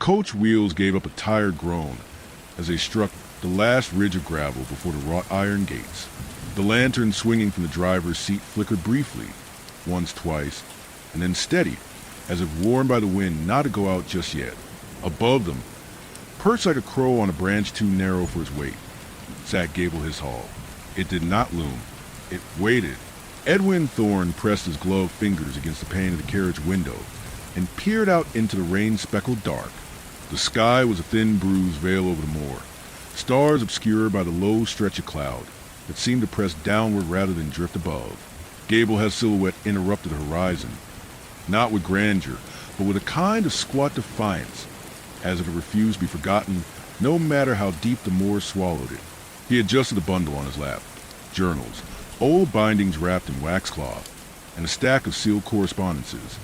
coach wheels gave up a tired groan as they struck the last ridge of gravel before the wrought iron gates. The lantern swinging from the driver's seat flickered briefly, once, twice, and then steadied, as if warned by the wind not to go out just yet. Above them, perched like a crow on a branch too narrow for his weight, sat Gable Hall. It did not loom. It waited. Edwin Thorne pressed his gloved fingers against the pane of the carriage window and peered out into the rain-speckled dark. The sky was a thin bruised veil over the moor, stars obscured by the low stretch of cloud that seemed to press downward rather than drift above. Gable's silhouette interrupted the horizon, not with grandeur, but with a kind of squat defiance, as if it refused to be forgotten no matter how deep the moor swallowed it. He adjusted the bundle on his lap. Journals, old bindings wrapped in waxcloth, and a stack of sealed correspondences,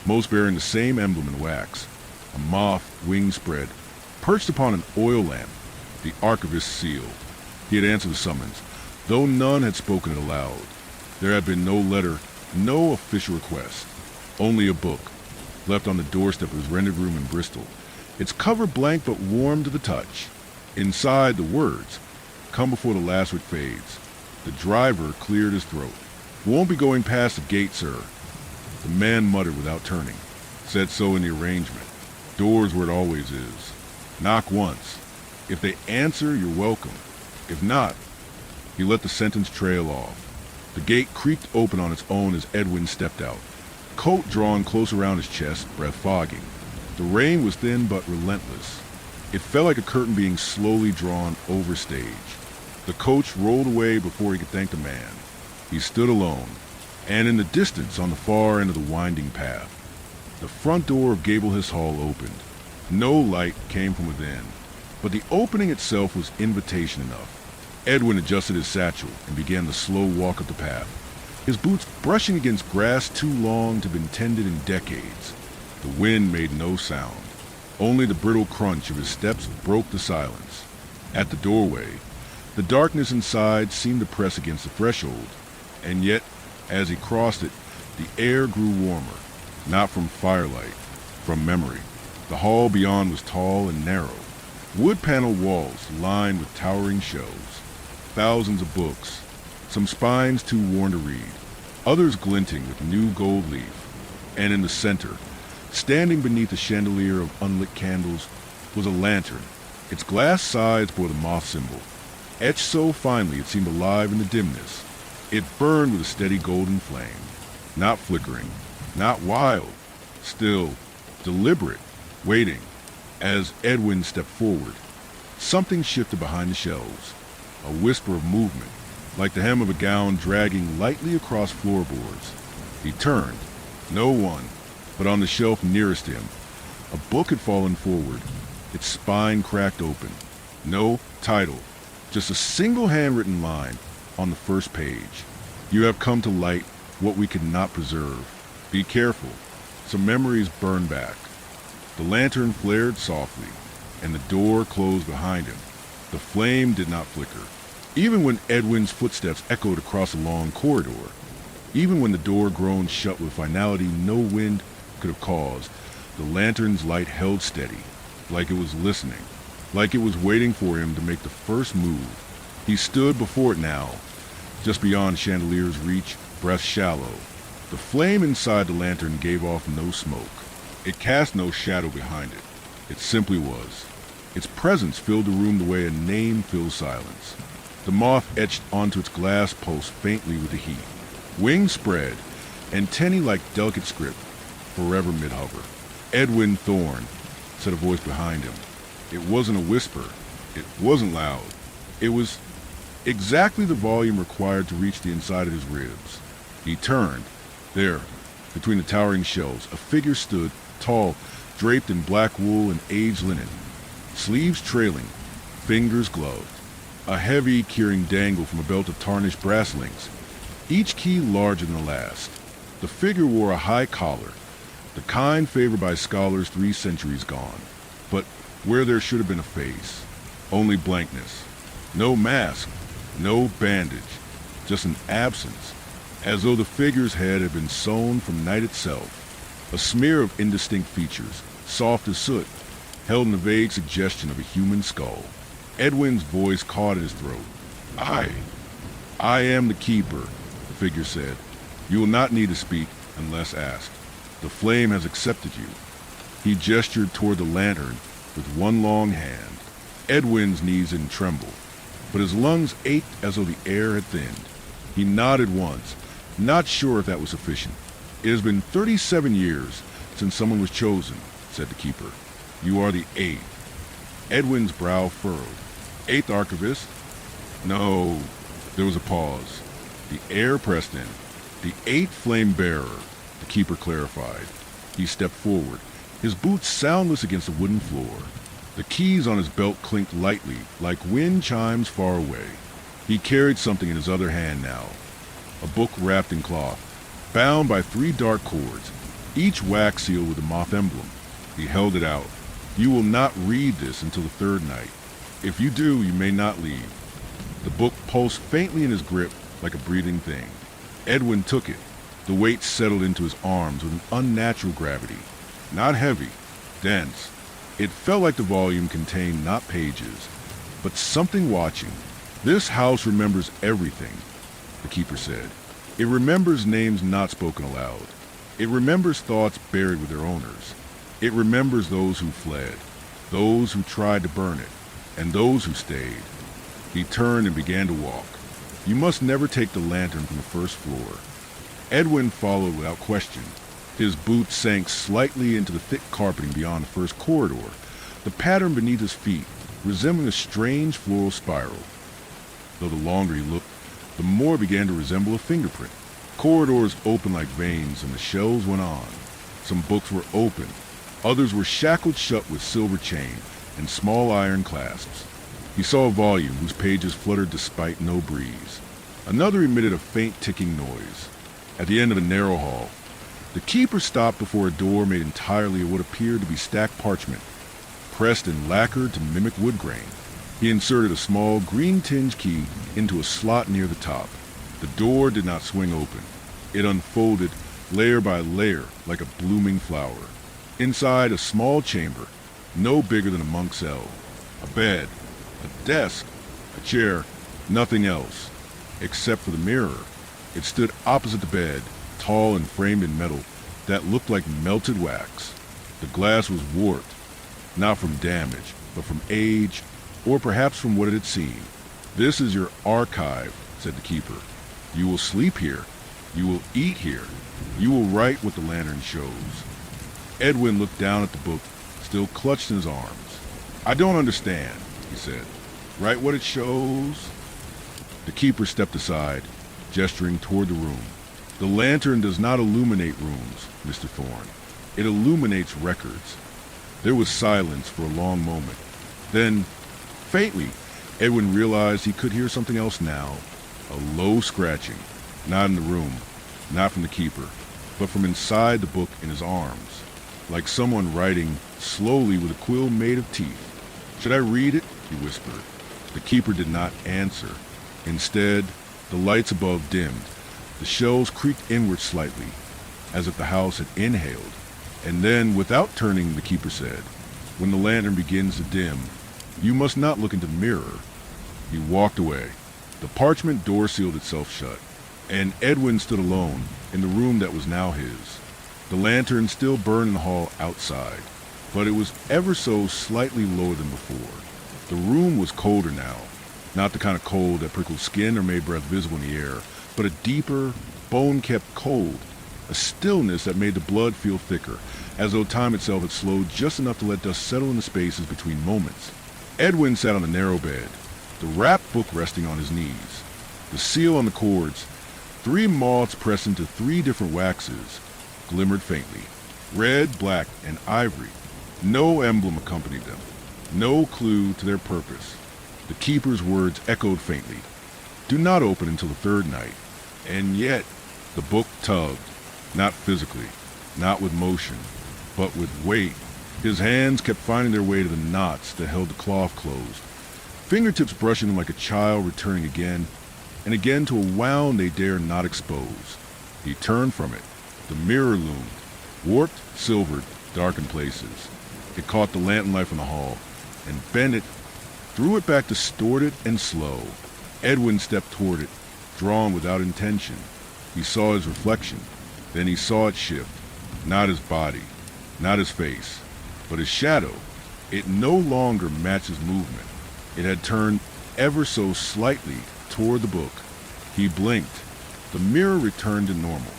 most bearing the same emblem in wax, a moth wing spread, perched upon an oil lamp, the archivist's seal. He had answered the summons, though none had spoken it aloud. There had been no letter, no official request, only a book, left on the doorstep of his rented room in Bristol, its cover blank but warm to the touch. Inside, the words, "Come before the last week fades." The driver cleared his throat. "Won't be going past the gate, sir." The man muttered without turning. Said so in the arrangement. Doors where it always is. Knock once. If they answer, you're welcome. If not, he let the sentence trail off. The gate creaked open on its own as Edwin stepped out, coat drawn close around his chest, breath fogging. The rain was thin but relentless. It felt like a curtain being slowly drawn over stage. The coach rolled away before he could thank the man. He stood alone, and in the distance on the far end of the winding path, the front door of Gable Hall opened. No light came from within, but the opening itself was invitation enough. Edwin adjusted his satchel and began the slow walk up the path, his boots brushing against grass too long to have been tended in decades. The wind made no sound. Only the brittle crunch of his steps broke the silence. At the doorway, the darkness inside seemed to press against the threshold, and yet, as he crossed it, the air grew warmer, not from firelight, from memory. The hall beyond was tall and narrow, wood-paneled walls lined with towering shelves, thousands of books, some spines too worn to read, others glinting with new gold leaf, and in the center, standing beneath a chandelier of unlit candles, was a lantern. Its glass sides bore the moth symbol, etched so finely it seemed alive in the dimness. It burned with a steady golden flame, not flickering, not wild, still, deliberate, waiting. As Edwin stepped forward, something shifted behind the shelves, a whisper of movement, like the hem of a gown dragging lightly across floorboards. He turned. No one, but on the shelf nearest him, a book had fallen forward, its spine cracked open. No title, just a single handwritten line on the first page. "You have come to light what we could not preserve. Be careful. Some memories burn back." The lantern flared softly, and the door closed behind him. The flame did not flicker, even when Edwin's footsteps echoed across a long corridor. Even when the door groaned shut with finality no wind could have caused, the lantern's light held steady, like it was listening, like it was waiting for him to make the first move. He stood before it now, just beyond chandelier's reach, breath shallow. The flame inside the lantern gave off no smoke. It cast no shadow behind it. It simply was. Its presence filled the room the way a name fills silence. The moth etched onto its glass post faintly with the heat. Wings spread, antennae like delicate script, forever mid-hover. "Edwin Thorne," said a voice behind him. It wasn't a whisper. It wasn't loud. It was exactly the volume required to reach the inside of his ribs. He turned. There, between the towering shelves, a figure stood, tall, draped in black wool and aged linen, sleeves trailing, fingers gloved, a heavy keyring dangled from a belt of tarnished brass links, each key larger than the last. The figure wore a high collar, the kind favored by scholars 3 centuries gone, but where there should have been a face, only blankness. No mask, no bandage, just an absence, as though the figure's head had been sewn from night itself. A smear of indistinct features, soft as soot, held in the vague suggestion of a human skull. Edwin's voice caught at his throat. I am the keeper, the figure said. You will not need to speak unless asked. The flame has accepted you. He gestured toward the lantern with one long hand. Edwin's knees didn't tremble, but his lungs ached as though the air had thinned. He nodded once, not sure if that was sufficient. It has been 37 years since someone was chosen, said the keeper. You are the 8th. Edwin's brow furrowed. 8th archivist? No. There was a pause. The air pressed in. The 8th flame bearer, the keeper clarified. He stepped forward, his boots soundless against the wooden floor. The keys on his belt clinked lightly, like wind chimes far away. He carried something in his other hand now. A book wrapped in cloth, bound by 3 dark cords, each wax sealed with a moth emblem. He held it out. You will not read this until the 3rd night. If you do, you may not leave. The book pulsed faintly in his grip like a breathing thing. Edwin took it. The weight settled into his arms with an unnatural gravity. Not heavy, dense. It felt like the volume contained not pages, but something watching. This house remembers everything, the keeper said. It remembers names not spoken aloud. It remembers thoughts buried with their owners. It remembers those who fled, those who tried to burn it, and those who stayed. He turned and began to walk. You must never take the lantern from the 1st floor. Edwin followed without question. His boots sank slightly into the thick carpeting beyond the 1st corridor, the pattern beneath his feet resembling a strange floral spiral. Though the longer he looked, the more it began to resemble a fingerprint. Corridors opened like veins, and the shelves went on. Some books were open. Others were shackled shut with silver chain and small iron clasps. He saw a volume whose pages fluttered despite no breeze. Another emitted a faint ticking noise. At the end of a narrow hall, the keeper stopped before a door made entirely of what appeared to be stacked parchment, pressed and lacquered to mimic wood grain. He inserted a small green-tinged key into a slot near the top. The door did not swing open. It unfolded layer by layer like a blooming flower. Inside, a small chamber, no bigger than a monk's cell. A bed, a desk, a chair, nothing else, except for the mirror. It stood opposite the bed, tall and framed in metal that looked like melted wax. The glass was warped, not from damage, but from age, or perhaps from what it had seen. This is your archive, said the keeper. You will sleep here. You will eat here. You will write what the lantern shows. Edwin looked down at the book, still clutched in his arms. I don't understand, he said. Write what it shows? The keeper stepped aside, gesturing toward the room. The lantern does not illuminate rooms, Mr. Thorne. It illuminates records. There was silence for a long moment. Then, faintly, Edwin realized he could hear something else now. A low scratching, not in the room, not from the keeper, but from inside the book in his arms, like someone writing slowly with a quill made of teeth. Should I read it? He whispered. The keeper did not answer. Instead, the lights above dimmed. The shelves creaked inward slightly, as if the house had inhaled. And then, without turning, the keeper said, when the lantern begins to dim, you must not look into the mirror. He walked away. The parchment door sealed itself shut, and Edwin stood alone in the room that was now his. The lantern still burned in the hall outside, but it was ever so slightly lower than before. The room was colder now, not the kind of cold that prickled skin or made breath visible in the air, but a deeper, bone-kept cold, a stillness that made the blood feel thicker, as though time itself had slowed just enough to let dust settle in the spaces between moments. Edwin sat on the narrow bed, the wrapped book resting on his knees, the seal on the cords. 3 moths pressed into 3 different waxes glimmered faintly, red, black, and ivory. No emblem accompanied them, no clue to their purpose. The keeper's words echoed faintly. Do not open until the 3rd night. And yet, the book tugged, not physically, not with motion, but with weight. His hands kept finding their way to the knots that held the cloth closed, fingertips brushing them like a child returning again and again to a wound they dared not expose. He turned from it. The mirror loomed, warped, silvered, dark in places. It caught the lantern light from the hall and bent it, threw it back distorted and slow. Edwin stepped toward it, drawn without intention. He saw his reflection. Then he saw it shift. Not his body, not his face, but his shadow. It no longer matched his movement. It had turned ever so slightly toward the book. He blinked. The mirror returned to normal.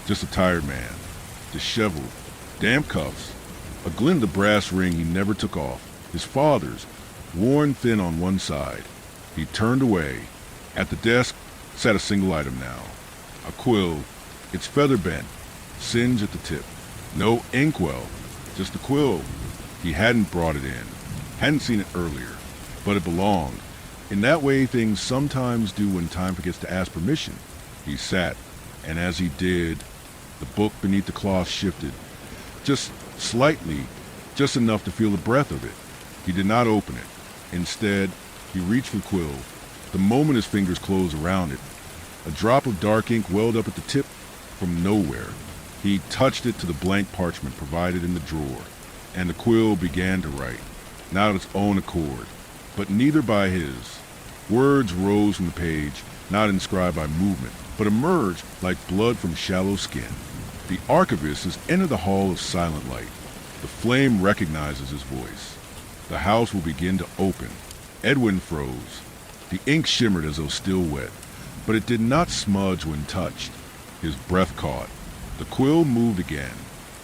Just a tired man, disheveled, damp cuffs, a glint of the brass ring he never took off, his father's, worn thin on one side. He turned away. At the desk sat a single item now. A quill, its feather bent, singed at the tip. No inkwell, just the quill. He hadn't brought it in, hadn't seen it earlier, but it belonged. In that way things sometimes do when time forgets to ask permission. He sat, and as he did, the book beneath the cloth shifted, just slightly, just enough to feel the breath of it. He did not open it. Instead, he reached for the quill. The moment his fingers closed around it, a drop of dark ink welled up at the tip from nowhere. He touched it to the blank parchment provided in the drawer, and the quill began to write, not of its own accord, but neither by his. Words rose from the page, not inscribed by movement, but emerged like blood from shallow skin. The archivist has entered the hall of silent light. The flame recognizes his voice. The house will begin to open. Edwin froze. The ink shimmered as though still wet, but it did not smudge when touched. His breath caught. The quill moved again.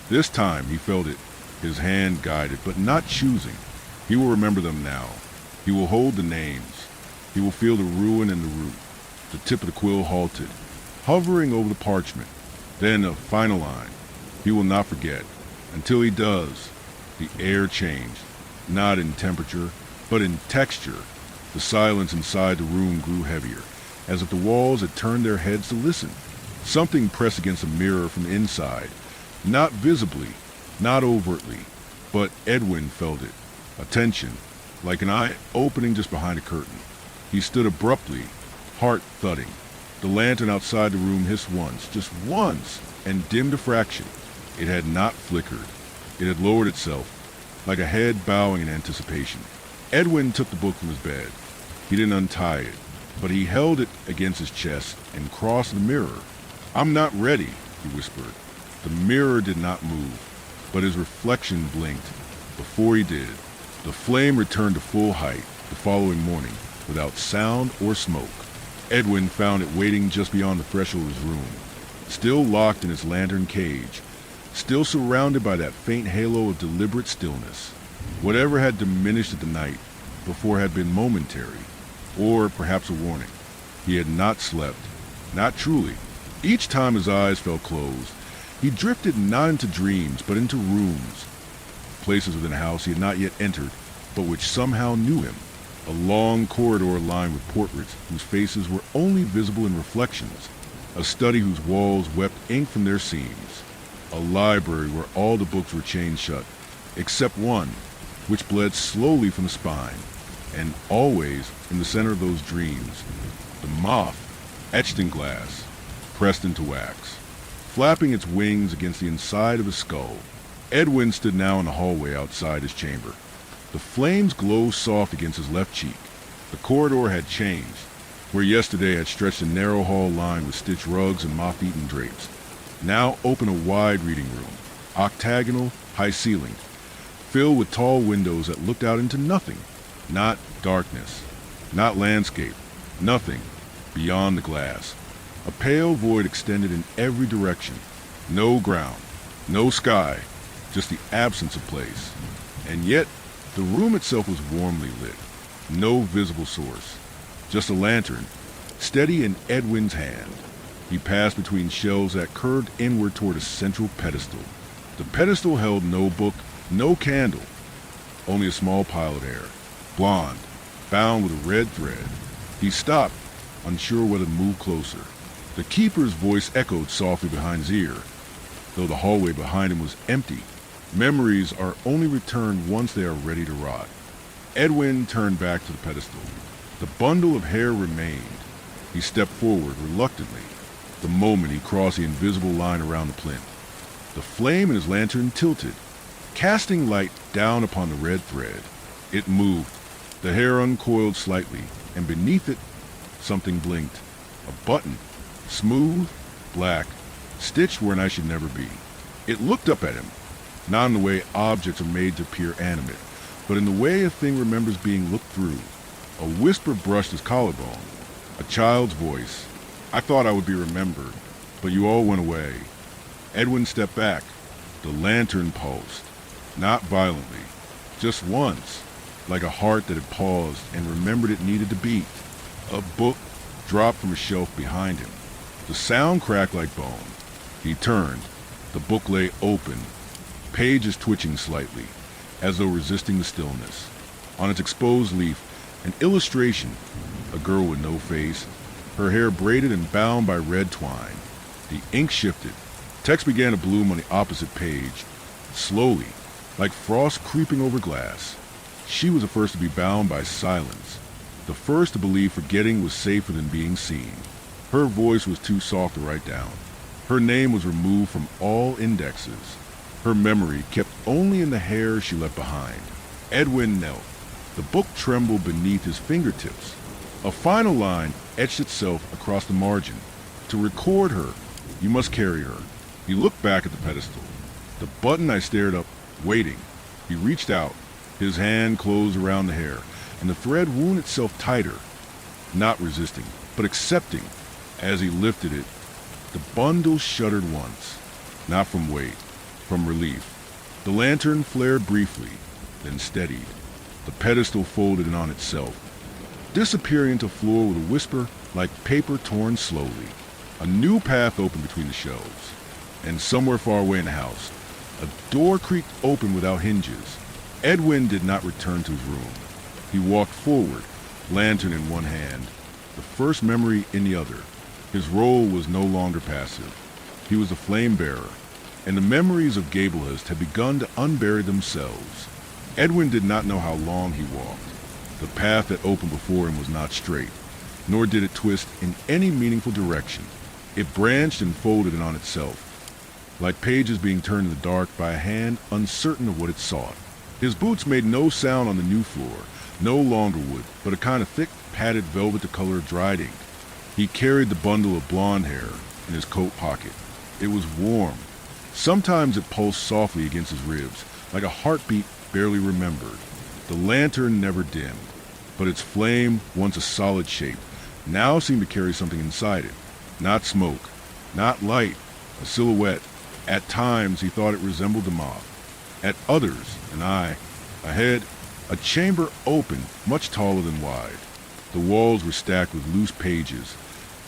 This time he felt it, his hand guided, but not choosing. He will remember them now. He will hold the names. He will feel the ruin and the root. The tip of the quill halted, hovering over the parchment. Then a final line. He will not forget. Until he does, the air changed, not in temperature, but in texture. The silence inside the room grew heavier, as if the walls had turned their heads to listen. Something pressed against a mirror from the inside, not visibly, not overtly, but Edwin felt it. A tension, like an eye opening just behind a curtain. He stood abruptly, heart thudding. The lantern outside the room hissed once, just once, and dimmed a fraction. It had not flickered. It had lowered itself, like a head bowing in anticipation. Edwin took the book from his bed. He didn't untie it, but he held it against his chest and crossed the mirror. "I'm not ready," he whispered. The mirror did not move, but his reflection blinked. Before he did, the flame returned to full height the following morning, without sound or smoke. Edwin found it waiting just beyond the threshold of his room, still locked in its lantern cage, still surrounded by that faint halo of deliberate stillness. Whatever had diminished at the night before had been momentary, or perhaps a warning. He had not slept, not truly. Each time his eyes fell closed, he drifted not into dreams, but into rooms, places within a house he had not yet entered, but which somehow knew him. A long corridor lined with portraits whose faces were only visible in reflections. A study whose walls wept ink from their seams. A library where all the books were chained shut, except one, which bled slowly from the spine. And always, in the center of those dreams, the moth, etched in glass, pressed into wax, flapping its wings against the inside of his skull. Edwin stood now in the hallway outside his chamber. The flames glowed soft against his left cheek. The corridor had changed, where yesterday had stretched a narrow hall lined with stitched rugs and moth-eaten drapes. Now opened a wide reading room, octagonal, high-ceilinged, filled with tall windows that looked out into nothing. Not darkness, not landscape, nothing beyond the glass. A pale void extended in every direction. No ground, no sky, just the absence of place. And yet, the room itself was warmly lit. No visible source. Just a lantern, steady in Edwin's hand. He passed between shelves that curved inward toward a central pedestal. The pedestal held no book, no candle, only a small pile of hair, blonde, bound with a red thread. He stopped, unsure whether to move closer. The keeper's voice echoed softly behind his ear, though the hallway behind him was empty. Memories are only returned once they are ready to rot. Edwin turned back to the pedestal. The bundle of hair remained. He stepped forward reluctantly. The moment he crossed the invisible line around the plinth, the flame in his lantern tilted, casting light down upon the red thread. It moved. The hair uncoiled slightly, and beneath it, something blinked. A button, smooth, black, stitched where I should never be. It looked up at him, not in the way objects are made to appear animate, but in the way a thing remembers being looked through. A whisper brushed his collarbone. A child's voice. I thought I would be remembered, but you all went away. Edwin stepped back. The lantern pulsed. Not violently, just once, like a heart that had paused and remembered it needed to beat. A book dropped from a shelf behind him. The sound cracked like bone. He turned. The book lay open, pages twitching slightly, as though resisting the stillness. On its exposed leaf, an illustration, a girl with no face, her hair braided and bound by red twine. The ink shifted. Text began to bloom on the opposite page, slowly, like frost creeping over glass. She was the first to be bound by silence, the first to believe forgetting was safer than being seen. Her voice was too soft to write down. Her name was removed from all indexes. Her memory kept only in the hair she left behind. Edwin knelt. The book trembled beneath his fingertips. A final line etched itself across the margin. To record her, you must carry her. He looked back at the pedestal. The button. I stared up, waiting. He reached out. His hand closed around the hair, and the thread wound itself tighter. Not resisting, but accepting. As he lifted it, the bundle shuddered once. Not from weight, from relief. The lantern flared briefly, then steadied. The pedestal folded in on itself, disappearing into floor with a whisper like paper torn slowly. A new path opened between the shelves, and somewhere far away in the house, a door creaked open without hinges. Edwin did not return to his room. He walked forward, lantern in one hand, the first memory in the other. His role was no longer passive. He was a flame bearer, and the memories of Gablehurst had begun to unbury themselves. Edwin did not know how long he walked. The path that opened before him was not straight, nor did it twist in any meaningful direction. It branched and folded in on itself, like pages being turned in the dark by a hand uncertain of what it sought. His boots made no sound on the new floor, no longer wood, but a kind of thick, padded velvet the color of dried ink. He carried the bundle of blonde hair in his coat pocket. It was warm. Sometimes it pulsed softly against his ribs, like a heartbeat barely remembered. The lantern never dimmed, but its flame, once a solid shape, now seemed to carry something inside it. Not smoke, not light, a silhouette. At times he thought it resembled the moth. At others, an eye, a head, a chamber open, much taller than wide. The walls were stacked with loose pages,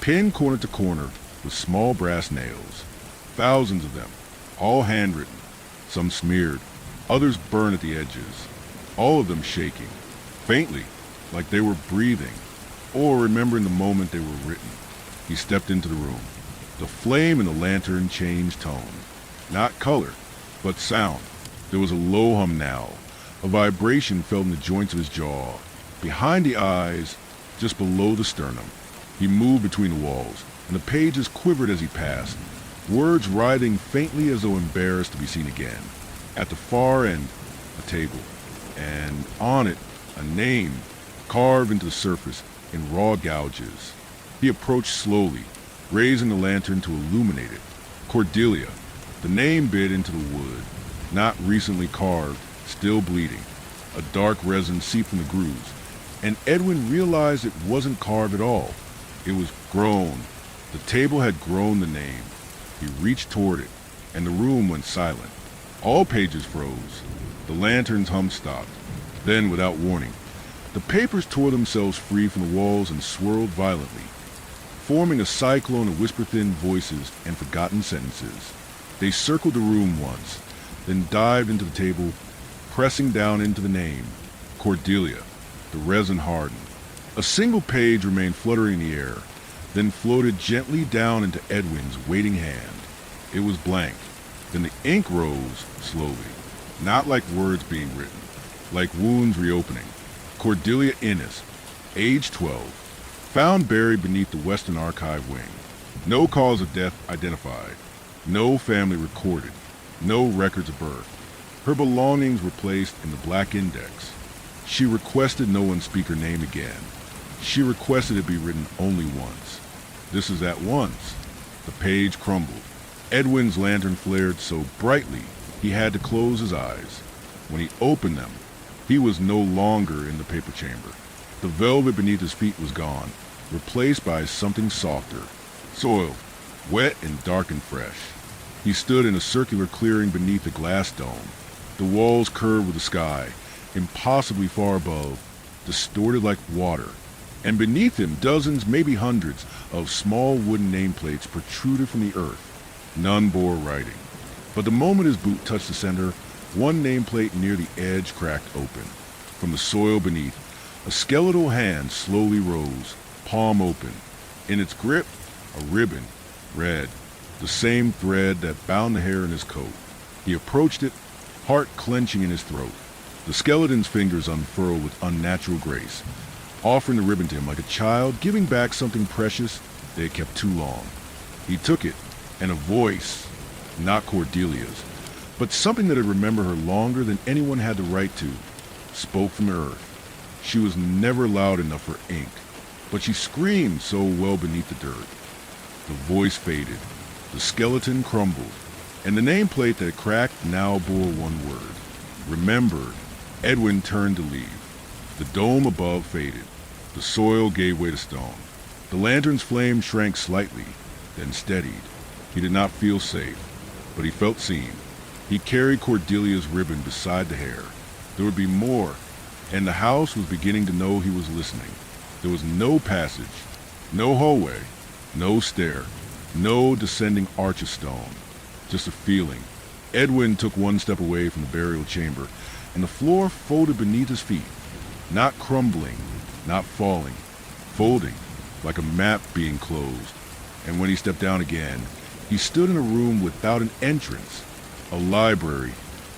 pinned corner to corner with small brass nails. Thousands of them, all handwritten, some smeared, others burned at the edges, all of them shaking, faintly, like they were breathing, or remembering the moment they were written. He stepped into the room. The flame in the lantern changed tone, not color, but sound. There was a low hum now, a vibration felt in the joints of his jaw, behind the eyes, just below the sternum. He moved between the walls, and the pages quivered as he passed, words writhing faintly as though embarrassed to be seen again. At the far end, a table, and on it, a name, carved into the surface in raw gouges. He approached slowly, raising the lantern to illuminate it. Cordelia. The name bit into the wood, not recently carved, still bleeding. A dark resin seeped from the grooves, and Edwin realized it wasn't carved at all. It was grown. The table had grown the name. He reached toward it, and the room went silent. All pages froze. The lantern's hum stopped. Then, without warning, the papers tore themselves free from the walls and swirled violently, forming a cyclone of whisper-thin voices and forgotten sentences. They circled the room once, then dived into the table, pressing down into the name, Cordelia. The resin hardened. A single page remained fluttering in the air, then floated gently down into Edwin's waiting hand. It was blank. Then the ink rose slowly, not like words being written, like wounds reopening. Cordelia Innes, age 12, found buried beneath the Western Archive wing. No cause of death identified. No family recorded. No records of birth. Her belongings were placed in the black index. She requested no one speak her name again. She requested it be written only once. This is at once. The page crumbled. Edwin's lantern flared so brightly he had to close his eyes. When he opened them, he was no longer in the paper chamber. The velvet beneath his feet was gone, replaced by something softer, soiled, wet and dark and fresh. He stood in a circular clearing beneath a glass dome. The walls curved with the sky, impossibly far above, distorted like water. And beneath him, dozens, maybe hundreds, of small wooden nameplates protruded from the earth. None bore writing. But the moment his boot touched the center, one nameplate near the edge cracked open. From the soil beneath, a skeletal hand slowly rose, palm open. In its grip, a ribbon, red, the same thread that bound the hair in his coat. He approached it, heart clenching in his throat. The skeleton's fingers unfurled with unnatural grace, offering the ribbon to him like a child giving back something precious they had kept too long. He took it, and a voice, not Cordelia's, but something that had remembered her longer than anyone had the right to, spoke from the earth. She was never loud enough for ink, but she screamed so well beneath the dirt. The voice faded, the skeleton crumbled, and the nameplate that had cracked now bore one word. Remembered. Edwin turned to leave. The dome above faded. The soil gave way to stone. The lantern's flame shrank slightly, then steadied. He did not feel safe, but he felt seen. He carried Cordelia's ribbon beside the hair. There would be more, and the house was beginning to know he was listening. There was no passage, no hallway, no stair, no descending arch of stone. Just a feeling. Edwin took one step away from the burial chamber, and the floor folded beneath his feet. Not crumbling, not falling, folding, like a map being closed. And when he stepped down again, he stood in a room without an entrance. A library,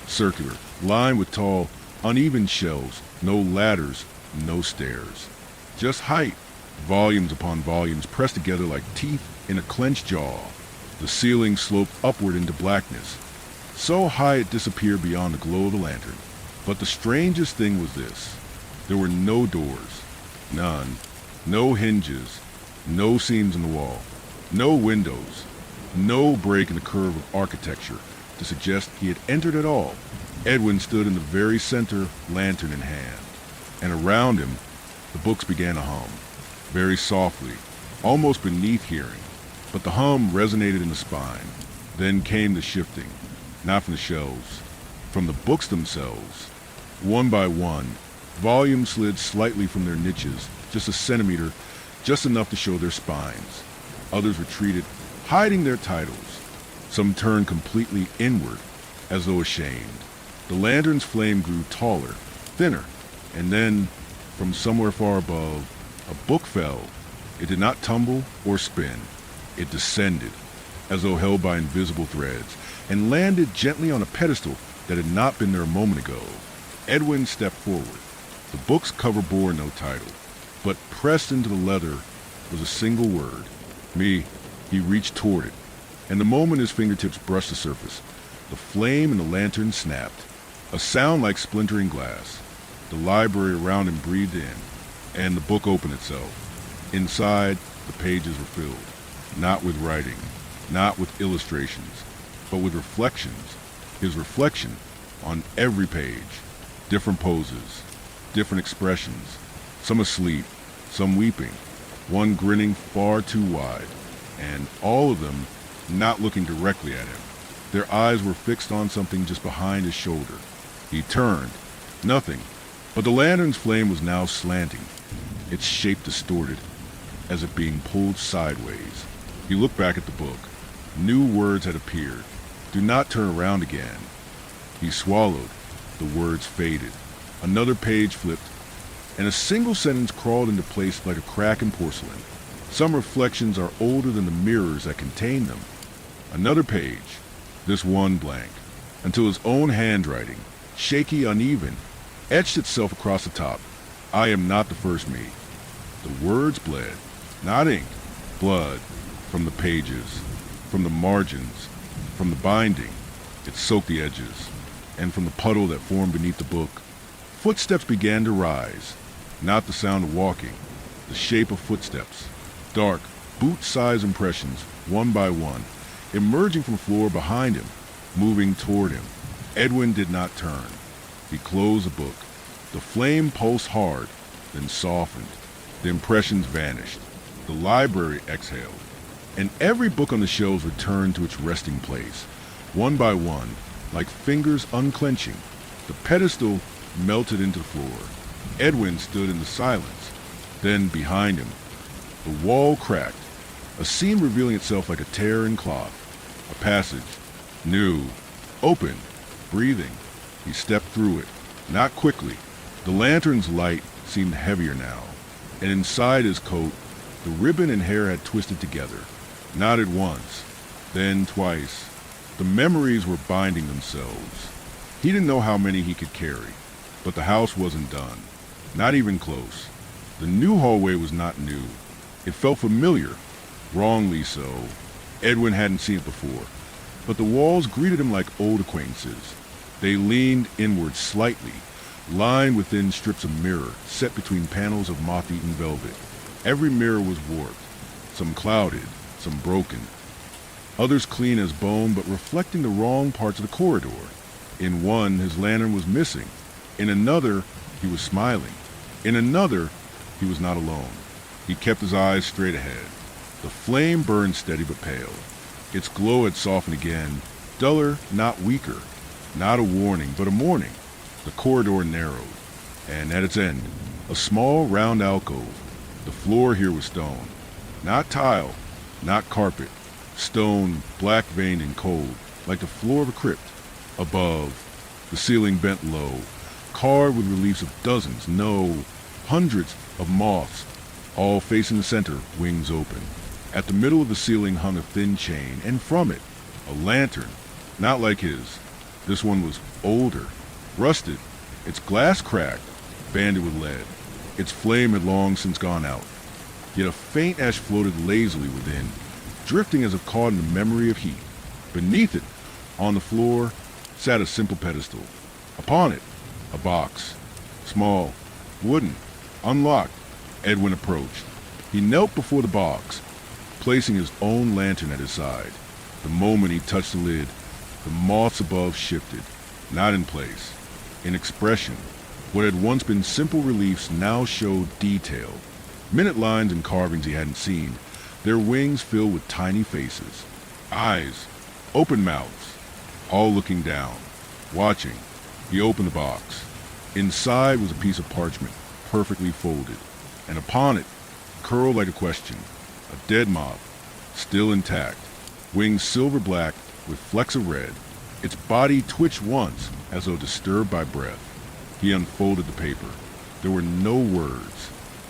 circular, lined with tall, uneven shelves, no ladders, no stairs. Just height, volumes upon volumes pressed together like teeth in a clenched jaw. The ceiling sloped upward into blackness, so high it disappeared beyond the glow of the lantern. But the strangest thing was this. There were no doors, none, no hinges, no seams in the wall, no windows, no break in the curve of architecture to suggest he had entered at all. Edwin stood in the very center, lantern in hand, and around him the books began to hum, very softly, almost beneath hearing. But the hum resonated in the spine. Then came the shifting, not from the shelves, from the books themselves. One by one, volumes slid slightly from their niches, just a centimeter, just enough to show their spines. Others retreated, hiding their titles. Some turned completely inward, as though ashamed. The lantern's flame grew taller, thinner, and then, from somewhere far above, a book fell. It did not tumble or spin. It descended, as though held by invisible threads, and landed gently on a pedestal that had not been there a moment ago. Edwin stepped forward. The book's cover bore no title, but pressed into the leather was a single word. Me. He reached toward it, and the moment his fingertips brushed the surface, the flame in the lantern snapped. A sound like splintering glass. The library around him breathed in, and the book opened itself. Inside, the pages were filled, not with writing, not with illustrations, but with reflections. His reflection on every page. Different poses, different expressions, some asleep, some weeping, one grinning far too wide, and all of them not looking directly at him. Their eyes were fixed on something just behind his shoulder. He turned. Nothing. But the lantern's flame was now slanting, its shape distorted, as if being pulled sideways. He looked back at the book. New words had appeared. Do not turn around again. He swallowed. The words faded. Another page flipped, and a single sentence crawled into place like a crack in porcelain. Some reflections are older than the mirrors that contain them. Another page, this one blank, until his own handwriting, shaky, uneven, etched itself across the top. I am not the first me. The words bled, not ink, blood, from the pages, from the margins, from the binding. It soaked the edges, and from the puddle that formed beneath the book, footsteps began to rise. Not the sound of walking, the shape of footsteps. Dark, boot-sized impressions, one by one, emerging from the floor behind him, moving toward him. Edwin did not turn. He closed the book. The flame pulsed hard, then softened. The impressions vanished. The library exhaled, and every book on the shelves returned to its resting place. One by one, like fingers unclenching, the pedestal melted into the floor. Edwin stood in the silence. Then, behind him, the wall cracked, a seam revealing itself like a tear in cloth. A passage, new, open, breathing. He stepped through it, not quickly. The lantern's light seemed heavier now, and inside his coat, the ribbon and hair had twisted together. Not at once, then twice. The memories were binding themselves. He didn't know how many he could carry, but the house wasn't done. Not even close. The new hallway was not new. It felt familiar, wrongly so. Edwin hadn't seen it before, but the walls greeted him like old acquaintances. They leaned inward slightly, lined within strips of mirror set between panels of moth-eaten velvet. Every mirror was warped, some clouded, some broken, others clean as bone but reflecting the wrong parts of the corridor. In one, his lantern was missing. In another, he was smiling. In another, he was not alone. He kept his eyes straight ahead. The flame burned steady but pale. Its glow had softened again, duller, not weaker. Not a warning, but a morning. The corridor narrowed, and at its end, a small round alcove. The floor here was stone. Not tile, not carpet. Stone, black-veined and cold, like the floor of a crypt. Above, the ceiling bent low, carved with reliefs of dozens, no, hundreds of moths, all facing the center, wings open. At the middle of the ceiling hung a thin chain, and from it, a lantern, not like his. This one was older, rusted, its glass cracked, banded with lead. Its flame had long since gone out, yet a faint ash floated lazily within, drifting as if caught in the memory of heat. Beneath it, on the floor, sat a simple pedestal. Upon it, a box, small, wooden, unlocked. Edwin approached. He knelt before the box, placing his own lantern at his side. The moment he touched the lid, the moths above shifted, not in place, in expression. What had once been simple reliefs now showed detail. Minute lines and carvings he hadn't seen, their wings filled with tiny faces. Eyes, open mouths, all looking down, watching. He opened the box. Inside was a piece of parchment, perfectly folded, and upon it, curled like a question, a dead moth, still intact, wings silver black with flecks of red. Its body twitched once, as though disturbed by breath. He unfolded the paper. There were no words,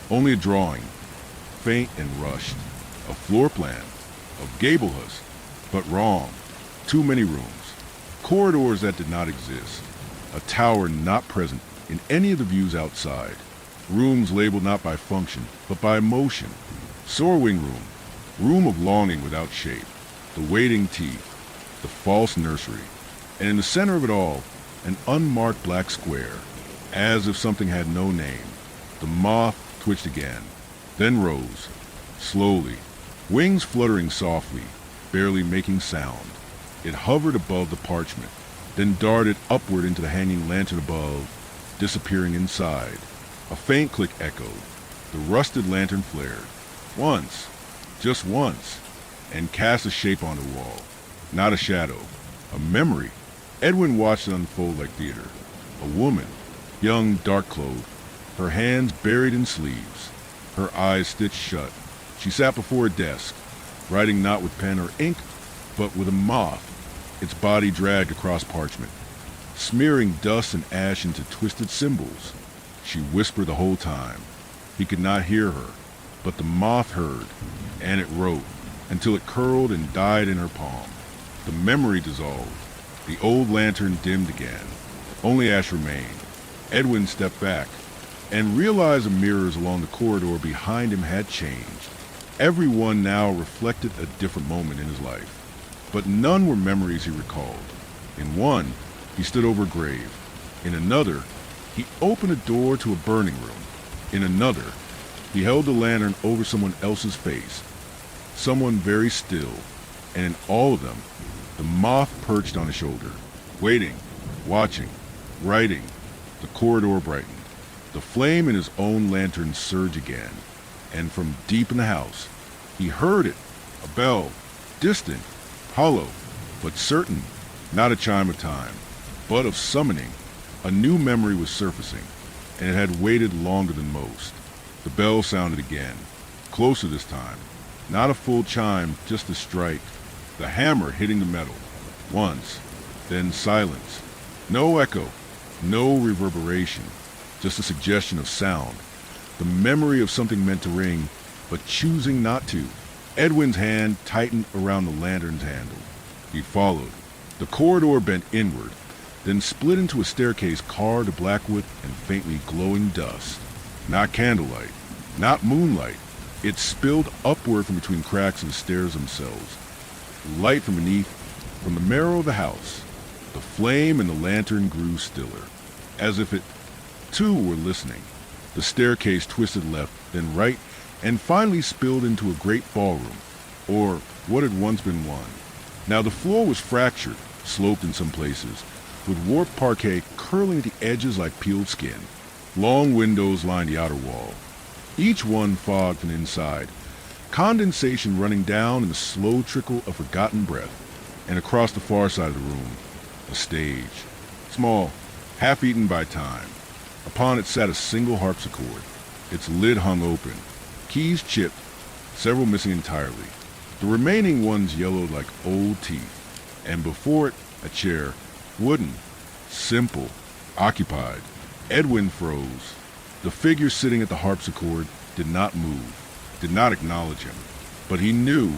only a drawing, faint and rushed, a floor plan of Gablehurst, but wrong. Too many rooms, corridors that did not exist, a tower not present in any of the views outside, rooms labeled not by function, but by emotion. Sorwing room, room of longing without shape, the waiting teeth, the false nursery, and in the center of it all, an unmarked black square, as if something had no name. The moth twitched again, then rose, slowly, wings fluttering softly, barely making sound. It hovered above the parchment, then darted upward into the hanging lantern above, disappearing inside. A faint click echoed. The rusted lantern flared. Once, just once, and cast a shape on the wall. Not a shadow, a memory. Edwin watched it unfold like theater. A woman, young, dark-clothed, her hands buried in sleeves, her eyes stitched shut. She sat before a desk, writing not with pen or ink, but with a moth, its body dragged across parchment, smearing dust and ash into twisted symbols. She whispered the whole time. He could not hear her, but the moth heard, and it wrote, until it curled and died in her palm. The memory dissolved. The old lantern dimmed again. Only ash remained. Edwin stepped back, and realized the mirrors along the corridor behind him had changed. Every one now reflected a different moment in his life, but none were memories he recalled. In one, he stood over a grave. In another, he opened a door to a burning room. In another, he held the lantern over someone else's face, someone very still, and in all of them, the moth perched on his shoulder, waiting, watching, writing. The corridor brightened. The flame in his own lantern surged again, and from deep in the house, he heard it, a bell, distant, hollow, but certain, not a chime of time, but of summoning. A new memory was surfacing, and it had waited longer than most. The bell sounded again, closer this time. Not a full chime, just a strike. The hammer hitting the metal. Once, then silence. No echo, no reverberation, just a suggestion of sound. The memory of something meant to ring, but choosing not to. Edwin's hand tightened around the lantern's handle. He followed. The corridor bent inward, then split into a staircase carved of blackwood and faintly glowing dust. Not candlelight, not moonlight. It spilled upward from between cracks in the stairs themselves. Light from beneath, from the marrow of the house. The flame in the lantern grew stiller, as if it, too, were listening. The staircase twisted left, then right, and finally spilled into a great ballroom, or what had once been one. Now the floor was fractured, sloped in some places, with warped parquet curling at the edges like peeled skin. Long windows lined the outer wall, each one fogged from the inside, condensation running down in a slow trickle of forgotten breath. And across the far side of the room, a stage, small, half-eaten by time. Upon it sat a single harpsichord. Its lid hung open, keys chipped, several missing entirely. The remaining ones yellowed like old teeth, and before it, a chair, wooden, simple, occupied. Edwin froze. The figure sitting at the harpsichord did not move, did not acknowledge him, but he knew,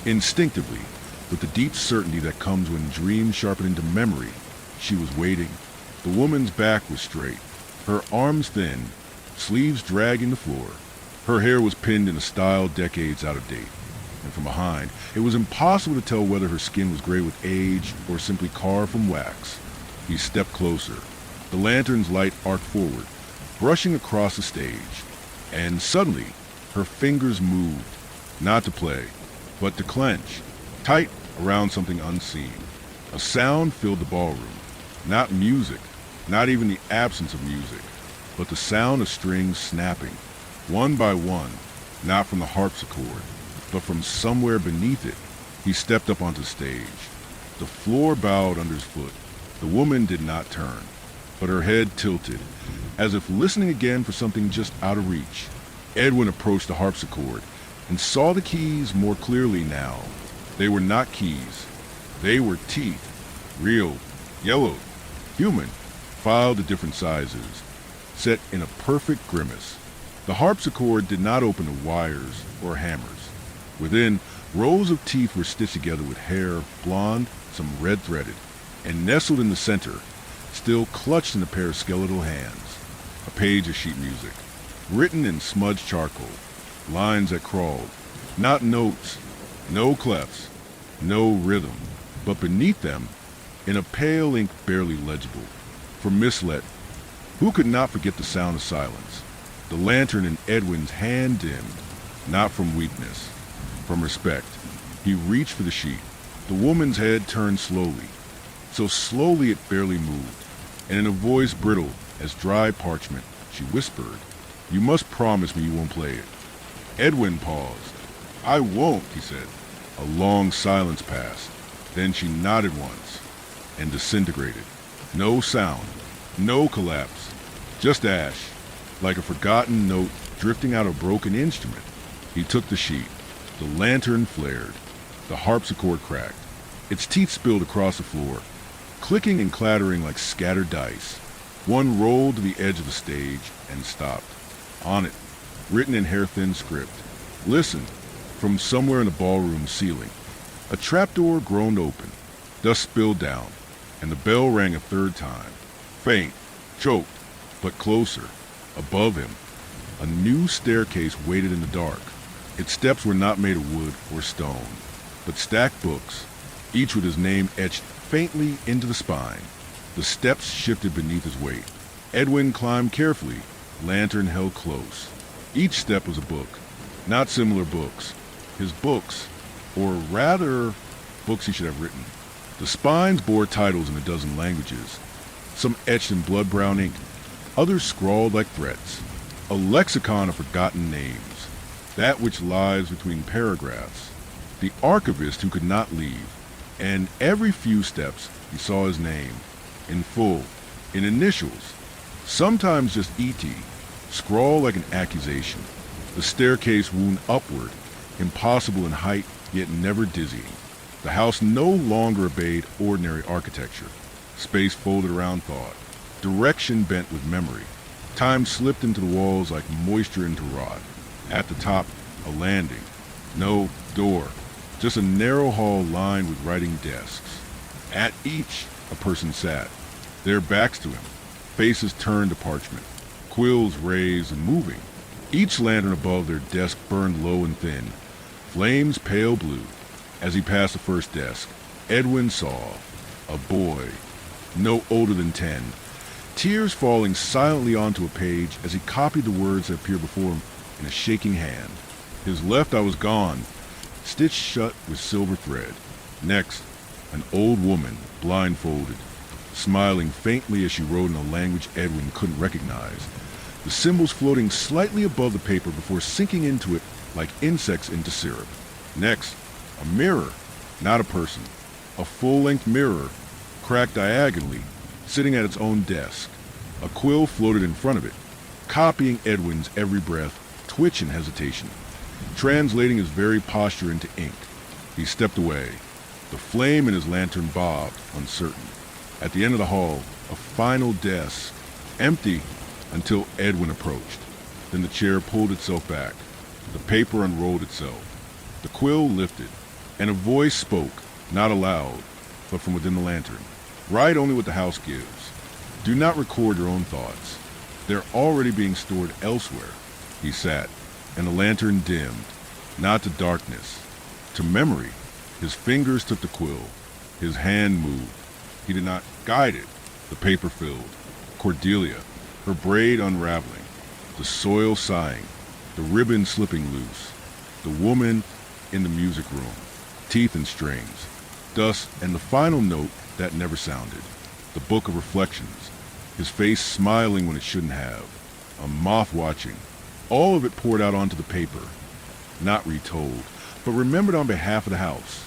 instinctively, with the deep certainty that comes when dreams sharpen into memory, she was waiting. The woman's back was straight, her arms thin, sleeves dragging the floor. Her hair was pinned in a style decades out of date, and from behind, it was impossible to tell whether her skin was gray with age or simply carved from wax. He stepped closer. The lantern's light arced forward, brushing across the stage, and suddenly, her fingers moved, not to play, but to clench, tight around something unseen. A sound filled the ballroom, not music, not even the absence of music, but the sound of strings snapping, one by one, not from the harpsichord, but from somewhere beneath it. He stepped up onto the stage. The floor bowed under his foot. The woman did not turn, but her head tilted, as if listening again for something just out of reach. Edwin approached the harpsichord and saw the keys more clearly now. They were not keys. They were teeth, real, yellowed, human, filed to different sizes, set in a perfect grimace. The harpsichord did not open to wires or hammers. Within, rows of teeth were stitched together with hair, blonde, some red-threaded, and nestled in the center, still clutched in a pair of skeletal hands, a page of sheet music, written in smudged charcoal, lines that crawled, not notes, no clefs, no rhythm, but beneath them, in a pale ink barely legible. For Mislet, who could not forget the sound of silence? The lantern in Edwin's hand dimmed, not from weakness, from respect. He reached for the sheet. The woman's head turned slowly, so slowly it barely moved, and in a voice brittle as dry parchment, she whispered, "You must promise me you won't play it." Edwin paused. "I won't," he said. A long silence passed. Then she nodded once and disintegrated. No sound, no collapse, just ash, like a forgotten note drifting out of a broken instrument. He took the sheet. The lantern flared. The harpsichord cracked. Its teeth spilled across the floor, clicking and clattering like scattered dice. One rolled to the edge of the stage and stopped. On it, written in hair-thin script, "Listen," from somewhere in the ballroom ceiling. A trapdoor groaned open. Dust spilled down, and the bell rang a third time. Faint, choked, but closer. Above him, a new staircase waited in the dark. Its steps were not made of wood or stone, but stacked books, each with his name etched faintly into the spine. The steps shifted beneath his weight. Edwin climbed carefully, lantern held close. Each step was a book, not similar books. His books, or rather, books he should have written. The spines bore titles in a dozen languages, some etched in blood-brown ink, others scrawled like threats. A lexicon of forgotten names, that which lies between paragraphs. The archivist who could not leave, and every few steps he saw his name, in full, in initials, sometimes just E.T., scrawled like an accusation. The staircase wound upward, impossible in height, yet never dizzying. The house no longer obeyed ordinary architecture. Space folded around thought, direction bent with memory. Time slipped into the walls like moisture into rot. At the top, a landing. No door, just a narrow hall lined with writing desks. At each, a person sat, their backs to him, faces turned to parchment, quills raised and moving. Each lantern above their desk burned low and thin, flames pale blue. As he passed the first desk, Edwin saw a boy, no older than 10, tears falling silently onto a page as he copied the words that appeared before him in a shaking hand. His left eye was gone, stitched shut with silver thread. Next, an old woman, blindfolded, smiling faintly as she wrote in a language Edwin couldn't recognize, the symbols floating slightly above the paper before sinking into it like insects into syrup. Next, a mirror, not a person, a full-length mirror, cracked diagonally, sitting at its own desk. A quill floated in front of it, copying Edwin's every breath, twitch and hesitation, translating his very posture into ink. He stepped away. The flame in his lantern bobbed, uncertain. At the end of the hall, a final desk, empty until Edwin approached. Then the chair pulled itself back. The paper unrolled itself. The quill lifted, and a voice spoke, not aloud, but from within the lantern. Write only what the house gives. Do not record your own thoughts. They're already being stored elsewhere. He sat, and the lantern dimmed, not to darkness, to memory. His fingers took the quill. His hand moved. He did not guide it. The paper filled. Cordelia, her braid unraveling, the soil sighing, the ribbon slipping loose, the woman in the music room, teeth and strings, dust, and the final note that never sounded, the book of reflections, his face smiling when it shouldn't have, a moth watching, all of it poured out onto the paper, not retold, but remembered on behalf of the house.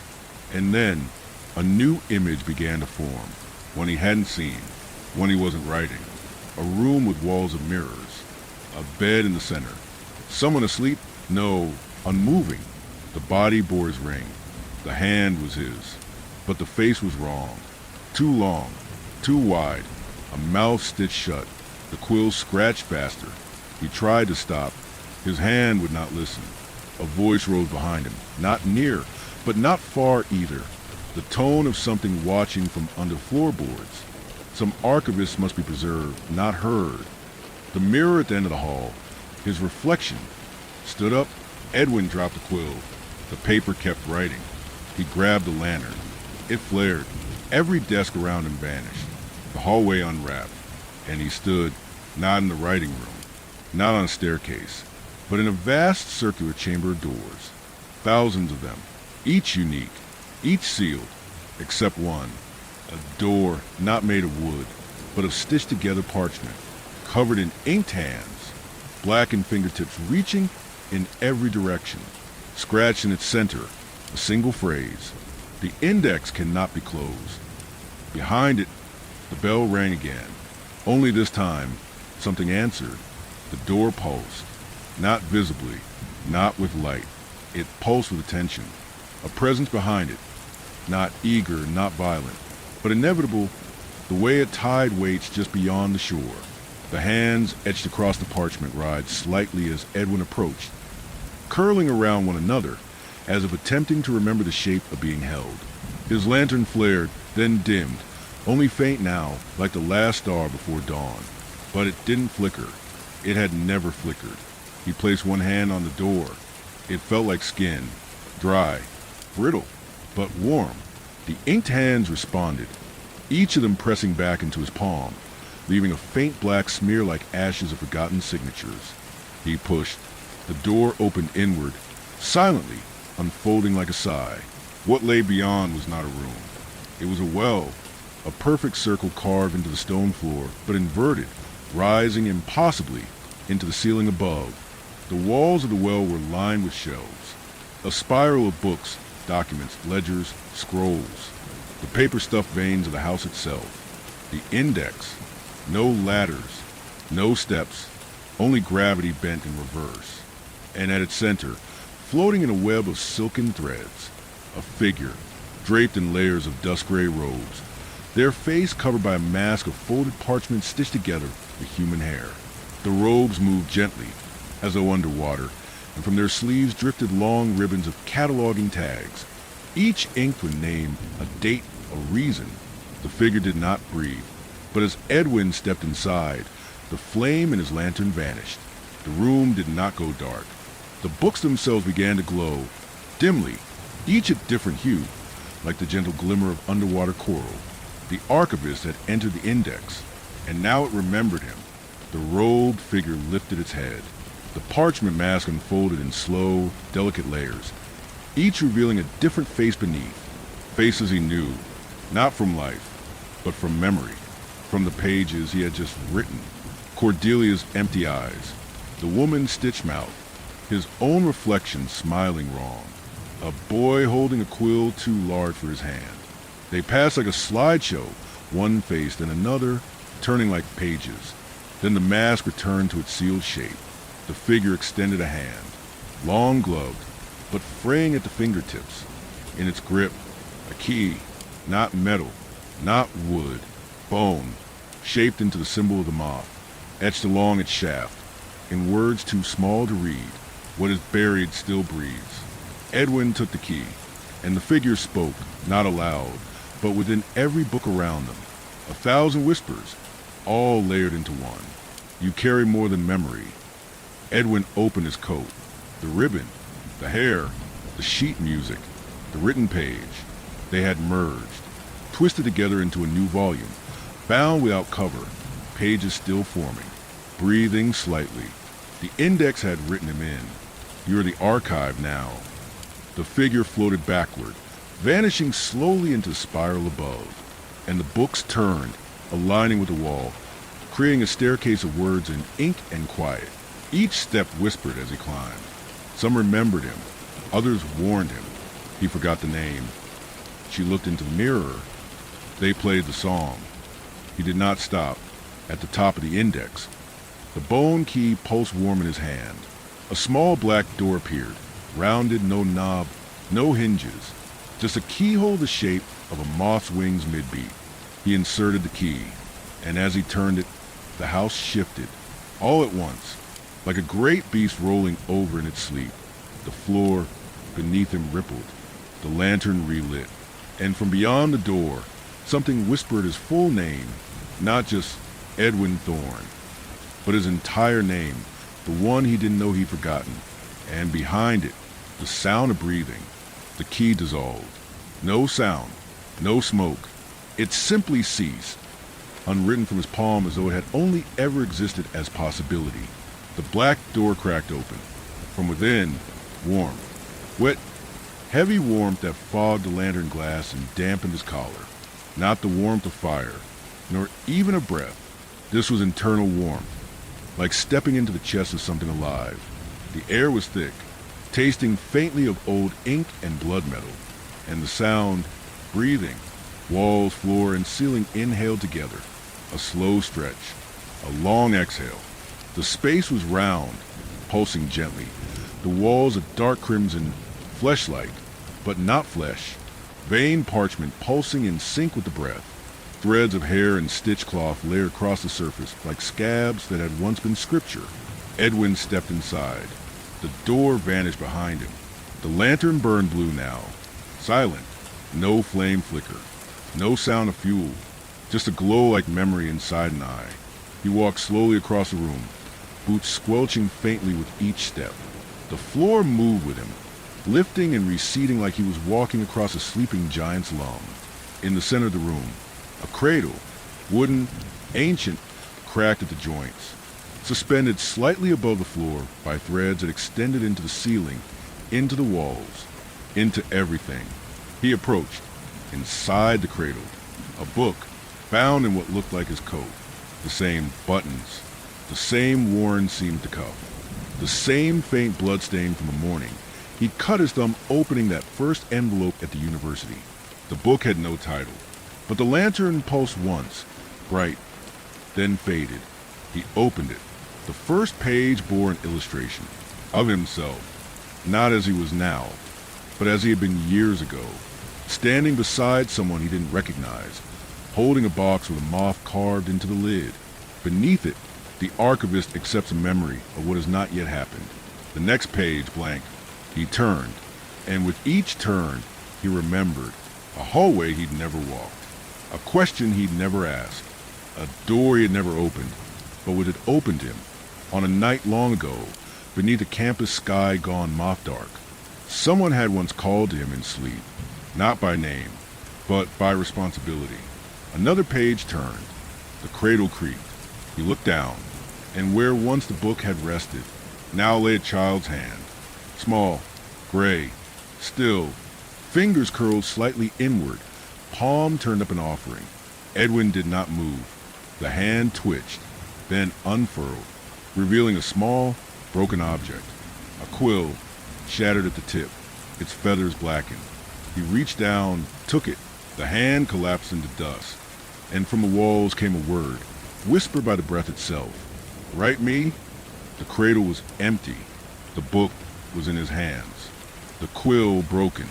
And then a new image began to form, one he hadn't seen, one he wasn't writing, a room with walls of mirrors, a bed in the center, someone asleep? No, unmoving. The body bore his ring, the hand was his, but the face was wrong, too long, too wide, a mouth stitched shut, the quill scratched faster. He tried to stop, his hand would not listen. A voice rose behind him, not near, but not far either, the tone of something watching from under floorboards. Some archivist must be preserved, not heard. The mirror at the end of the hall, his reflection. Stood up, Edwin dropped the quill. The paper kept writing. He grabbed the lantern. It flared. Every desk around him vanished. The hallway unwrapped, and he stood, not in the writing room, not on a staircase, but in a vast circular chamber of doors. Thousands of them, each unique, each sealed, except one. A door not made of wood, but of stitched together parchment, covered in inked hands, blackened fingertips reaching in every direction. Scratched in its center, a single phrase. The index cannot be closed. Behind it, the bell rang again. Only this time, something answered. The door pulsed, not visibly, not with light. It pulsed with attention. A presence behind it, not eager, not violent, but inevitable, the way a tide waits just beyond the shore. The hands etched across the parchment writhed slightly as Edwin approached, curling around one another, as if attempting to remember the shape of being held. His lantern flared, then dimmed, only faint now, like the last star before dawn. But it didn't flicker. It had never flickered. He placed one hand on the door. It felt like skin, dry, brittle, but warm. The inked hands responded. each of them pressing back into his palm, leaving a faint black smear like ashes of forgotten signatures. He pushed. The door opened inward, silently, unfolding like a sigh. What lay beyond was not a room. It was a well, a perfect circle carved into the stone floor, but inverted, rising impossibly into the ceiling above. The walls of the well were lined with shelves, a spiral of books, documents, ledgers, scrolls, the paper-stuffed veins of the house itself. The index, no ladders, no steps, only gravity bent in reverse. And at its center, floating in a web of silken threads, a figure, draped in layers of dust-gray robes, their face covered by a mask of folded parchment stitched together with human hair. The robes moved gently, as though underwater, and from their sleeves drifted long ribbons of cataloging tags, each inked with name, a date, a reason. The figure did not breathe, but as Edwin stepped inside, the flame in his lantern vanished. The room did not go dark. The books themselves began to glow, dimly, each a different hue, like the gentle glimmer of underwater coral. The archivist had entered the index, and now it remembered him. The robed figure lifted its head. The parchment mask unfolded in slow, delicate layers, each revealing a different face beneath. Faces he knew, not from life, but from memory, from the pages he had just written. Cordelia's empty eyes, the woman's stitched mouth, his own reflection smiling wrong, a boy holding a quill too large for his hand. They passed like a slideshow, one face then another, turning like pages. Then the mask returned to its sealed shape. The figure extended a hand, long gloved, but fraying at the fingertips. In its grip, a key, not metal, not wood, bone, shaped into the symbol of the moth, etched along its shaft, in words too small to read. What is buried still breathes. Edwin took the key, and the figure spoke, not aloud, but within every book around them. 1,000 whispers, all layered into one. You carry more than memory. Edwin opened his coat. The ribbon, the hair, the sheet music, the written page. They had merged, twisted together into a new volume, bound without cover, pages still forming, breathing slightly. The index had written him in. You're the archive now. The figure floated backward, vanishing slowly into the spiral above, and the books turned, aligning with the wall, creating a staircase of words in ink and quiet. Each step whispered as he climbed. Some remembered him, others warned him. He forgot the name. She looked into the mirror. They played the song. He did not stop. At the top of the index, the bone key pulsed warm in his hand. A small black door appeared, rounded, no knob, no hinges, just a keyhole the shape of a moth's wings mid-beat. He inserted the key, and as he turned it, the house shifted, all at once, like a great beast rolling over in its sleep. The floor beneath him rippled, the lantern relit, and from beyond the door, something whispered his full name, not just Edwin Thorne, but his entire name, the one he didn't know he'd forgotten. And behind it, the sound of breathing. The key dissolved. No sound, no smoke. It simply ceased, unwritten from his palm as though it had only ever existed as possibility. The black door cracked open. From within, warmth. Wet, heavy warmth that fogged the lantern glass and dampened his collar. Not the warmth of fire, nor even a breath. This was internal warmth, like stepping into the chest of something alive. The air was thick, tasting faintly of old ink and blood metal, and the sound, breathing, walls, floor, and ceiling inhaled together. A slow stretch, a long exhale. The space was round, pulsing gently, the walls a dark crimson, flesh-like, but not flesh, veined parchment pulsing in sync with the breath. Threads of hair and stitch cloth lay across the surface like scabs that had once been scripture. Edwin stepped inside. The door vanished behind him. The lantern burned blue now, silent, no flame flicker, no sound of fuel, just a glow like memory inside an eye. He walked slowly across the room, boots squelching faintly with each step. The floor moved with him, lifting and receding like he was walking across a sleeping giant's lung. In the center of the room, A cradle, wooden, ancient, cracked at the joints, suspended slightly above the floor by threads that extended into the ceiling, into the walls, into everything. He approached. Inside the cradle, a book, bound in what looked like his coat. The same buttons, the same worn seam to cuff, the same faint bloodstain from the morning. He cut his thumb opening that first envelope at the university. The book had no title, but the lantern pulsed once, bright, then faded. He opened it. The first page bore an illustration of himself, not as he was now, but as he had been years ago, standing beside someone he didn't recognize, holding a box with a moth carved into the lid. Beneath it, the archivist accepts a memory of what has not yet happened. The next page blank. He turned, and with each turn, he remembered a hallway he'd never walked, a question he'd never asked, a door he had never opened, but what had opened him on a night long ago, beneath a campus sky gone moth dark. Someone had once called to him in sleep, not by name, but by responsibility. Another page turned. The cradle creaked. He looked down, and where once the book had rested, now lay a child's hand. Small, gray, still, fingers curled slightly inward, palm turned up an offering. Edwin did not move. The hand twitched, then unfurled, revealing a small, broken object. A quill, shattered at the tip, its feathers blackened. He reached down, took it. The hand collapsed into dust, and from the walls came a word, whispered by the breath itself. Write me? The cradle was empty. The book was in his hands. The quill broken.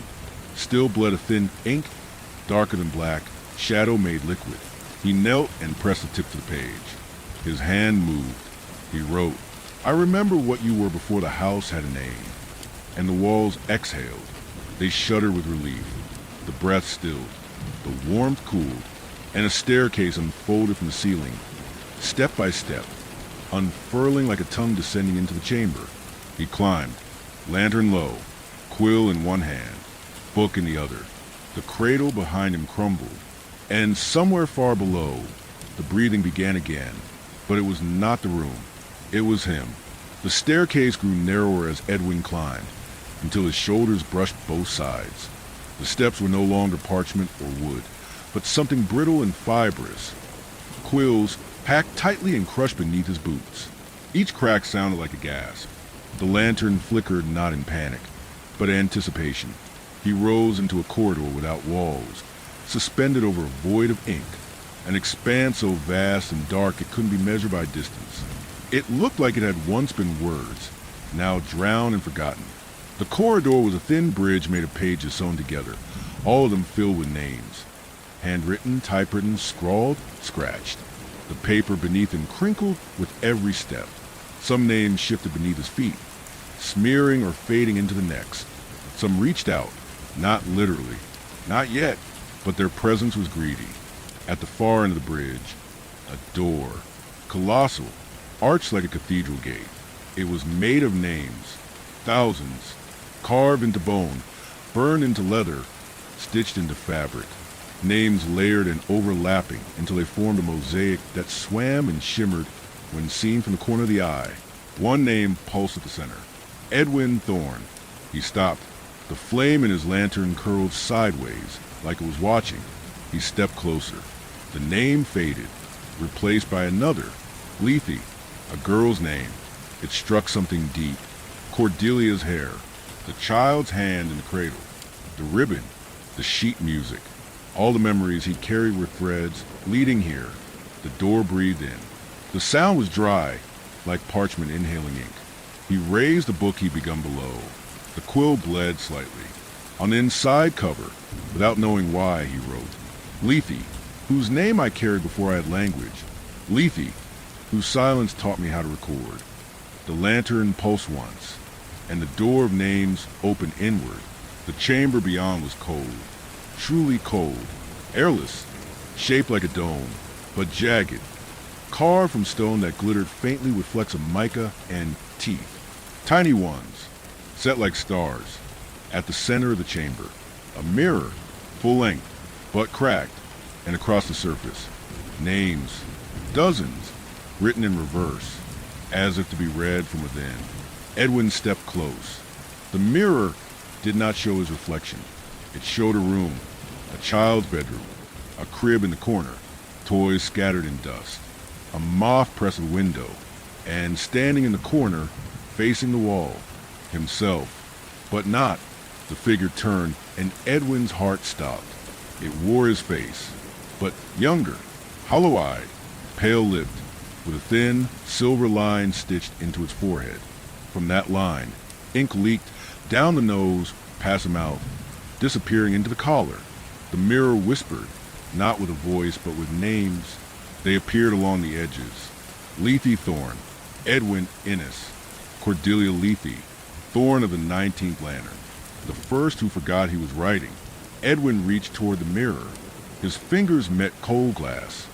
Still bled a thin ink, darker than black, shadow made liquid. He knelt and pressed the tip to the page. His hand moved. He wrote, I remember what you were before the house had a name. And the walls exhaled. They shuddered with relief. The breath stilled. The warmth cooled. And a staircase unfolded from the ceiling, step by step, unfurling like a tongue descending into the chamber. He climbed, lantern low, quill in one hand, book in the other. The cradle behind him crumbled, and somewhere far below, the breathing began again. But it was not the room. It was him. The staircase grew narrower as Edwin climbed, until his shoulders brushed both sides. The steps were no longer parchment or wood, but something brittle and fibrous. Quills packed tightly and crushed beneath his boots. Each crack sounded like a gasp. The lantern flickered not in panic, but anticipation. He rose into a corridor without walls, suspended over a void of ink, an expanse so vast and dark it couldn't be measured by distance. It looked like it had once been words, now drowned and forgotten. The corridor was a thin bridge made of pages sewn together, all of them filled with names. Handwritten, typewritten, scrawled, scratched. The paper beneath him crinkled with every step. Some names shifted beneath his feet, smearing or fading into the next. Some reached out, not literally, not yet, but their presence was greedy. At the far end of the bridge, a door, colossal, arched like a cathedral gate. It was made of names, thousands, carved into bone, burned into leather, stitched into fabric. Names layered and overlapping until they formed a mosaic that swam and shimmered when seen from the corner of the eye. One name pulsed at the center. Edwin Thorne. He stopped. The flame in his lantern curled sideways, like it was watching. He stepped closer. The name faded, replaced by another, Lethe, a girl's name. It struck something deep. Cordelia's hair, the child's hand in the cradle, the ribbon, the sheet music. All the memories he carried were threads leading here. The door breathed in. The sound was dry, like parchment inhaling ink. He raised the book he'd begun below. The quill bled slightly. On the inside cover, without knowing why, he wrote, Lethe, whose name I carried before I had language. Lethe, whose silence taught me how to record. The lantern pulsed once, and the door of names opened inward. The chamber beyond was cold. Truly cold, airless, shaped like a dome, but jagged, carved from stone that glittered faintly with flecks of mica and teeth, tiny ones, set like stars. At the center of the chamber, a mirror, full length, but cracked, and across the surface, names, dozens, written in reverse, as if to be read from within. Edwin stepped close. The mirror did not show his reflection. It showed a room, a child's bedroom, a crib in the corner, toys scattered in dust, a moth-pressed window, and standing in the corner, facing the wall, himself, but not. The figure turned, and Edwin's heart stopped. It wore his face, but younger, hollow-eyed, pale-lipped, with a thin, silver line stitched into its forehead. From that line, ink leaked down the nose, past the mouth, disappearing into the collar. The mirror whispered, not with a voice, but with names. They appeared along the edges. Lethe Thorn, Edwin Innes, Cordelia Lethe, Thorn of the 19th Lantern. The first who forgot he was writing. Edwin reached toward the mirror. His fingers met cold glass.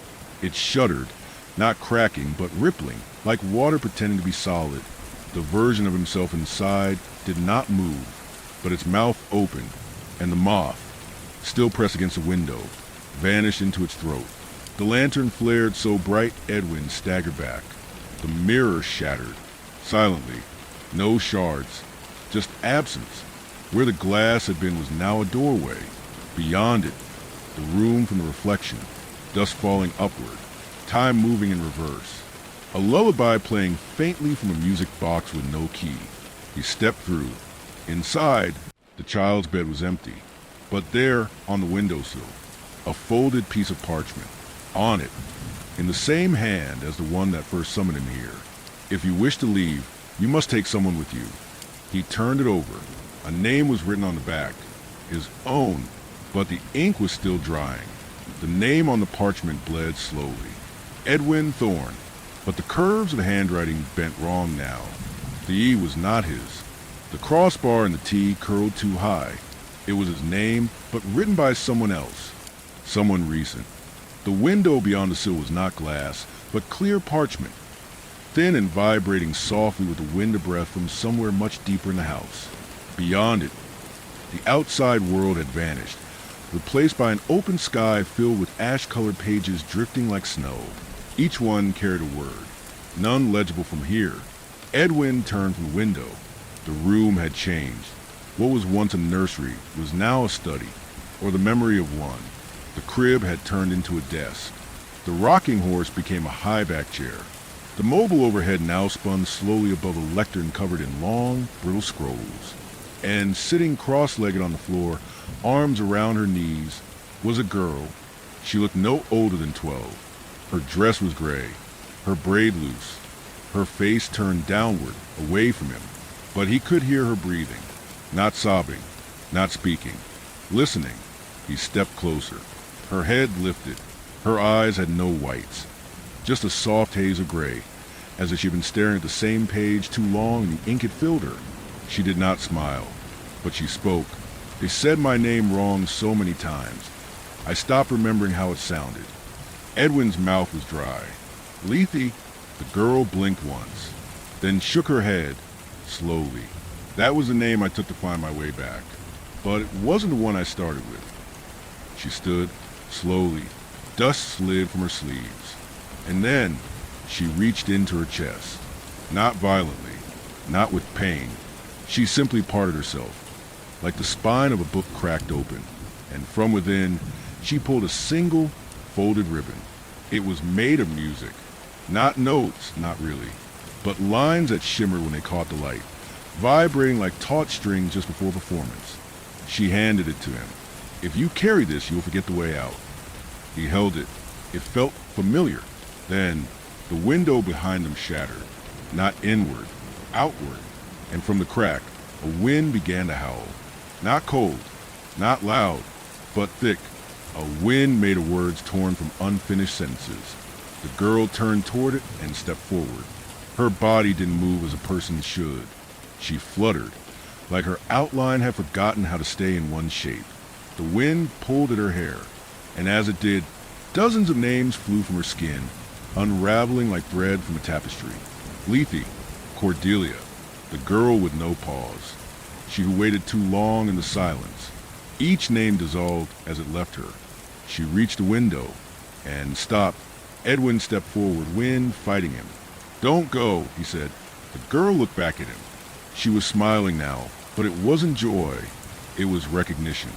It shuddered, not cracking, but rippling, like water pretending to be solid. The version of himself inside did not move, but its mouth opened, and the moth, still pressed against the window, vanished into its throat. The lantern flared so bright Edwin staggered back. The mirror shattered, silently. No shards, just absence. Where the glass had been was now a doorway. Beyond it, the room from the reflection, dust falling upward, time moving in reverse. A lullaby playing faintly from a music box with no key. He stepped through. Inside, the child's bed was empty. But there, on the windowsill, a folded piece of parchment. On it, in the same hand as the one that first summoned him here. If you wish to leave, you must take someone with you. He turned it over. A name was written on the back. His own, but the ink was still drying. The name on the parchment bled slowly. Edwin Thorn. But the curves of the handwriting bent wrong now. The E was not his. The crossbar and the T curled too high. It was his name, but written by someone else. Someone recent. The window beyond the sill was not glass, but clear parchment, thin and vibrating softly with the wind of breath from somewhere much deeper in the house. Beyond it, the outside world had vanished, replaced by an open sky filled with ash-colored pages drifting like snow. Each one carried a word, none legible from here. Edwin turned from the window. The room had changed. What was once a nursery was now a study, or the memory of one. The crib had turned into a desk. The rocking horse became a high-back chair. The mobile overhead now spun slowly above a lectern covered in long, brittle scrolls. And sitting cross-legged on the floor, arms around her knees, was a girl. She looked no older than 12. Her dress was gray, her braid loose, her face turned downward, away from him. But he could hear her breathing, not sobbing, not speaking, listening. He stepped closer. Her head lifted. Her eyes had no whites, just a soft haze of gray, as if she'd been staring at the same page too long and the ink had filled her. She did not smile, but she spoke. They said my name wrong so many times. I stopped remembering how it sounded. Edwin's mouth was dry. Lethe, the girl blinked once, then shook her head, slowly. That was the name I took to find my way back, but it wasn't the one I started with. She stood, slowly. Dust slid from her sleeves. And then she reached into her chest. Not violently, not with pain. She simply parted herself, like the spine of a book cracked open. And from within, she pulled a single, folded ribbon. It was made of music. Not notes, not really, but lines that shimmered when they caught the light, vibrating like taut strings just before performance. She handed it to him. If you carry this, you'll forget the way out. He held it. It felt familiar. Then, the window behind them shattered. Not inward, outward. And from the crack, a wind began to howl. Not cold, not loud, but thick. A wind made of words torn from unfinished sentences. The girl turned toward it and stepped forward. Her body didn't move as a person should. She fluttered, like her outline had forgotten how to stay in one shape. The wind pulled at her hair, and as it did, dozens of names flew from her skin, unraveling like thread from a tapestry. Lethe, Cordelia, the girl with no pause. She who waited too long in the silence. Each name dissolved as it left her. She reached the window and stopped. Edwin stepped forward, wind fighting him. "Don't go," he said. The girl looked back at him. She was smiling now, but it wasn't joy. It was recognition.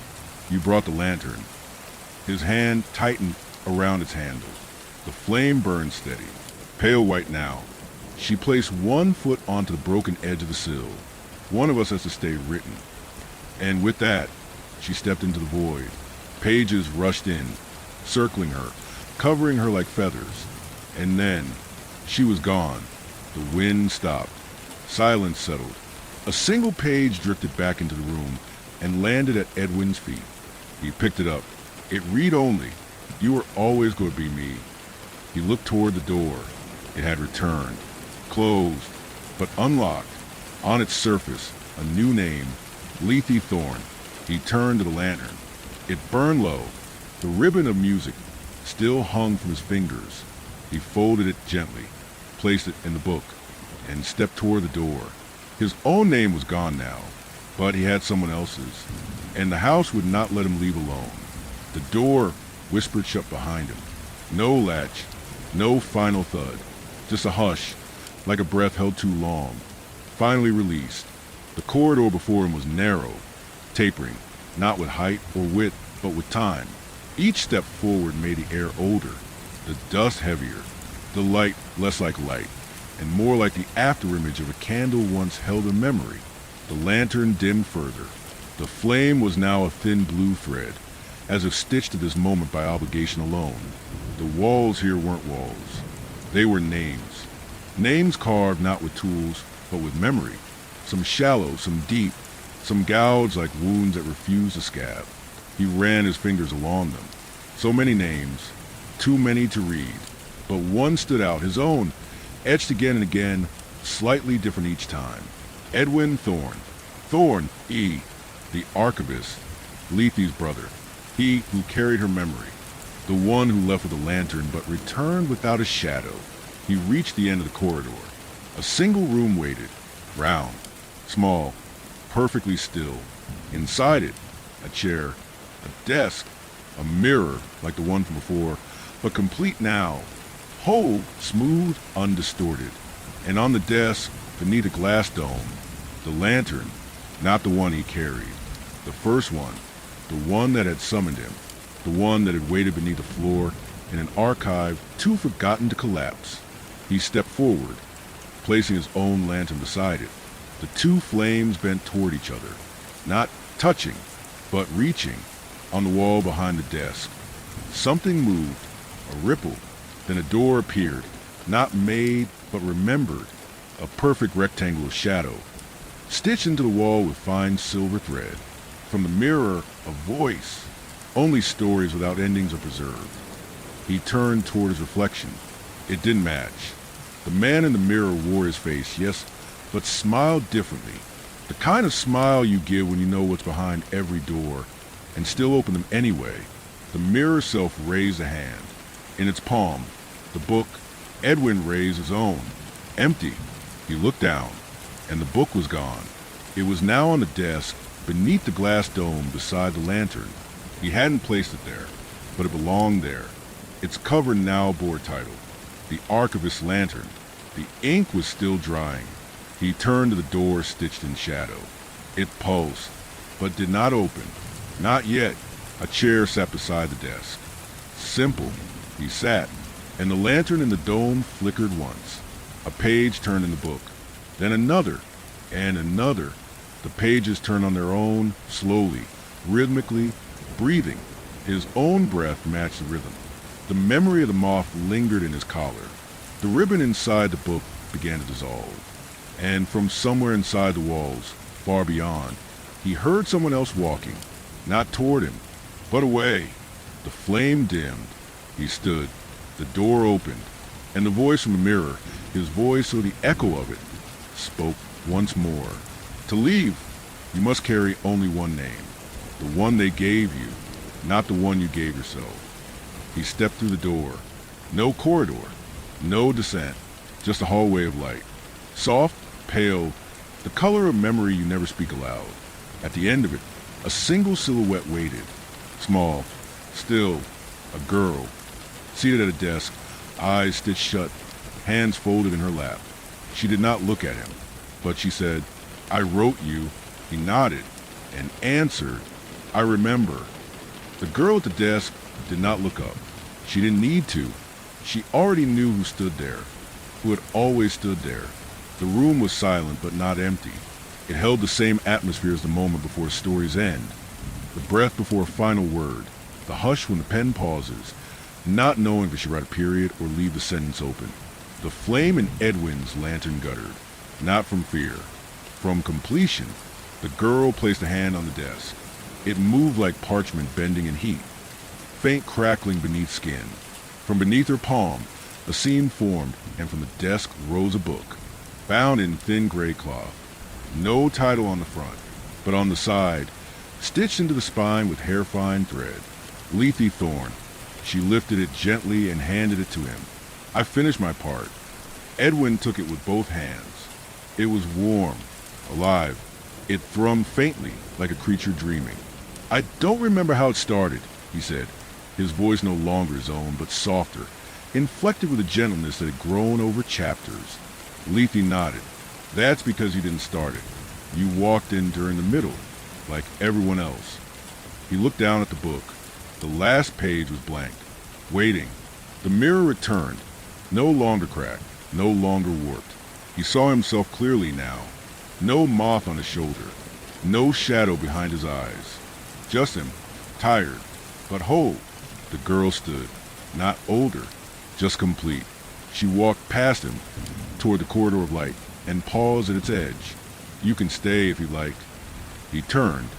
"You brought the lantern." His hand tightened around its handle. The flame burned steady, pale white now. She placed one foot onto the broken edge of the sill. "One of us has to stay written." And with that, she stepped into the void. Pages rushed in, circling her, covering her like feathers. And then, she was gone. The wind stopped. Silence settled. A single page drifted back into the room and landed at Edwin's feet. He picked it up. It read only, "You were always going to be me." He looked toward the door. It had returned. Closed, but unlocked. On its surface, a new name, Lethe Thorn. He turned to the lantern. It burned low. The ribbon of music still hung from his fingers. He folded it gently, placed it in the book, and stepped toward the door. His own name was gone now, but he had someone else's, and the house would not let him leave alone. The door whispered shut behind him. No latch, no final thud, just a hush, like a breath held too long, finally released. The corridor before him was narrow, tapering, not with height or width, but with time. Each step forward made the air older, the dust heavier, the light less like light, and more like the afterimage of a candle once held in memory. The lantern dimmed further. The flame was now a thin blue thread, as if stitched to this moment by obligation alone. The walls here weren't walls. They were names. Names carved not with tools, but with memory. Some shallow, some deep, some gouged like wounds that refused to scab. He ran his fingers along them. So many names, too many to read. But one stood out, his own, etched again and again, slightly different each time. Edwin Thorn. Thorn, E., the archivist, Lethe's brother. He who carried her memory. The one who left with a lantern but returned without a shadow. He reached the end of the corridor. A single room waited, round, small, perfectly still. Inside it, a chair, a desk, a mirror like the one from before, but complete now, whole, smooth, undistorted. And on the desk, beneath a glass dome, the lantern, not the one he carried, the first one, the one that had summoned him, the one that had waited beneath the floor in an archive too forgotten to collapse. He stepped forward, placing his own lantern beside it. The two flames bent toward each other, not touching, but reaching, on the wall behind the desk. Something moved, a ripple, then a door appeared, not made, but remembered, a perfect rectangle of shadow, stitched into the wall with fine silver thread. From the mirror, a voice, only stories without endings are preserved. He turned toward his reflection. It didn't match. The man in the mirror wore his face, yes, but smiled differently. The kind of smile you give when you know what's behind every door, and still open them anyway. The mirror self raised a hand. In its palm, the book. Edwin raised his own. Empty. He looked down, and the book was gone. It was now on the desk, beneath the glass dome beside the lantern. He hadn't placed it there, but it belonged there. Its cover now bore title, The Archivist's Lantern. The ink was still drying. He turned to the door stitched in shadow. It pulsed, but did not open. Not yet. A chair sat beside the desk. Simple. He sat, and the lantern in the dome flickered once. A page turned in the book, then another, and another. The pages turned on their own, slowly, rhythmically, breathing. His own breath matched the rhythm. The memory of the moth lingered in his collar. The ribbon inside the book began to dissolve. And from somewhere inside the walls, far beyond, he heard someone else walking, not toward him, but away. The flame dimmed. He stood. The door opened, and the voice from the mirror, his voice or the echo of it, spoke once more. To leave, you must carry only one name, the one they gave you, not the one you gave yourself. He stepped through the door. No corridor, no descent, just a hallway of light. Soft, pale, the color of memory you never speak aloud. At the end of it, a single silhouette waited. Small, still, A girl, seated at a desk, eyes stitched shut, hands folded in her lap. She did not look at him, but she said, "I wrote you." He nodded and answered, "I remember." The girl at the desk did not look up. She didn't need to. She already knew who stood there, who had always stood there. The room was silent but not empty. It held the same atmosphere as the moment before a story's end. The breath before a final word. The hush when the pen pauses, not knowing if it should write a period or leave the sentence open. The flame in Edwin's lantern guttered, not from fear, from completion. The girl placed a hand on the desk. It moved like parchment bending in heat, faint crackling beneath skin. From beneath her palm, a seam formed, and from the desk rose a book, bound in thin gray cloth. No title on the front, but on the side, stitched into the spine with hair-fine thread, Lethe Thorn. She lifted it gently and handed it to him. I finished my part. Edwin took it with both hands. It was warm, alive. It thrummed faintly, like a creature dreaming. "I don't remember how it started," he said, his voice no longer his own, but softer, inflected with a gentleness that had grown over chapters. Lethe nodded. "That's because you didn't start it. You walked in during the middle, like everyone else." He looked down at the book. The last page was blank, waiting. The mirror returned, no longer cracked, no longer warped. He saw himself clearly now. No moth on his shoulder, no shadow behind his eyes. Just him, tired, but whole. The girl stood, not older, just complete. She walked past him, toward the corridor of light, and paused at its edge. "You can stay if you like." He turned.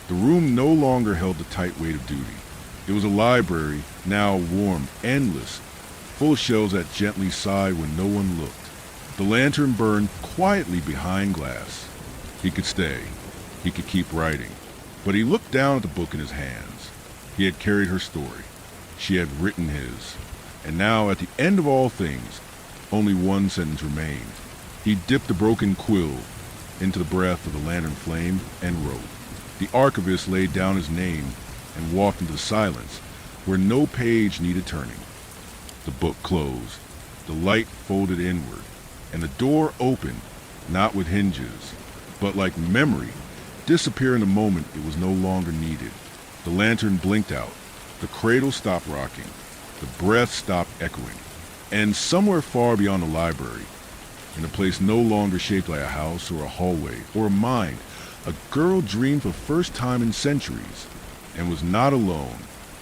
The room no longer held the tight weight of duty. It was a library, now warm, endless, full of shelves that gently sighed when no one looked. The lantern burned quietly behind glass. He could stay. He could keep writing. But he looked down at the book in his hands. He had carried her story. She had written his. And now, at the end of all things, only one sentence remained. He dipped the broken quill into the breath of the lantern flame and wrote. The archivist laid down his name and walked into the silence, where no page needed turning. The book closed. The light folded inward, and the door opened, not with hinges, but like memory, disappear in the moment it was no longer needed. The lantern blinked out. The cradle stopped rocking. The breath stopped echoing. And somewhere far beyond the library, in a place no longer shaped like a house or a hallway or a mind, a girl dreamed for the first time in centuries, and was not alone.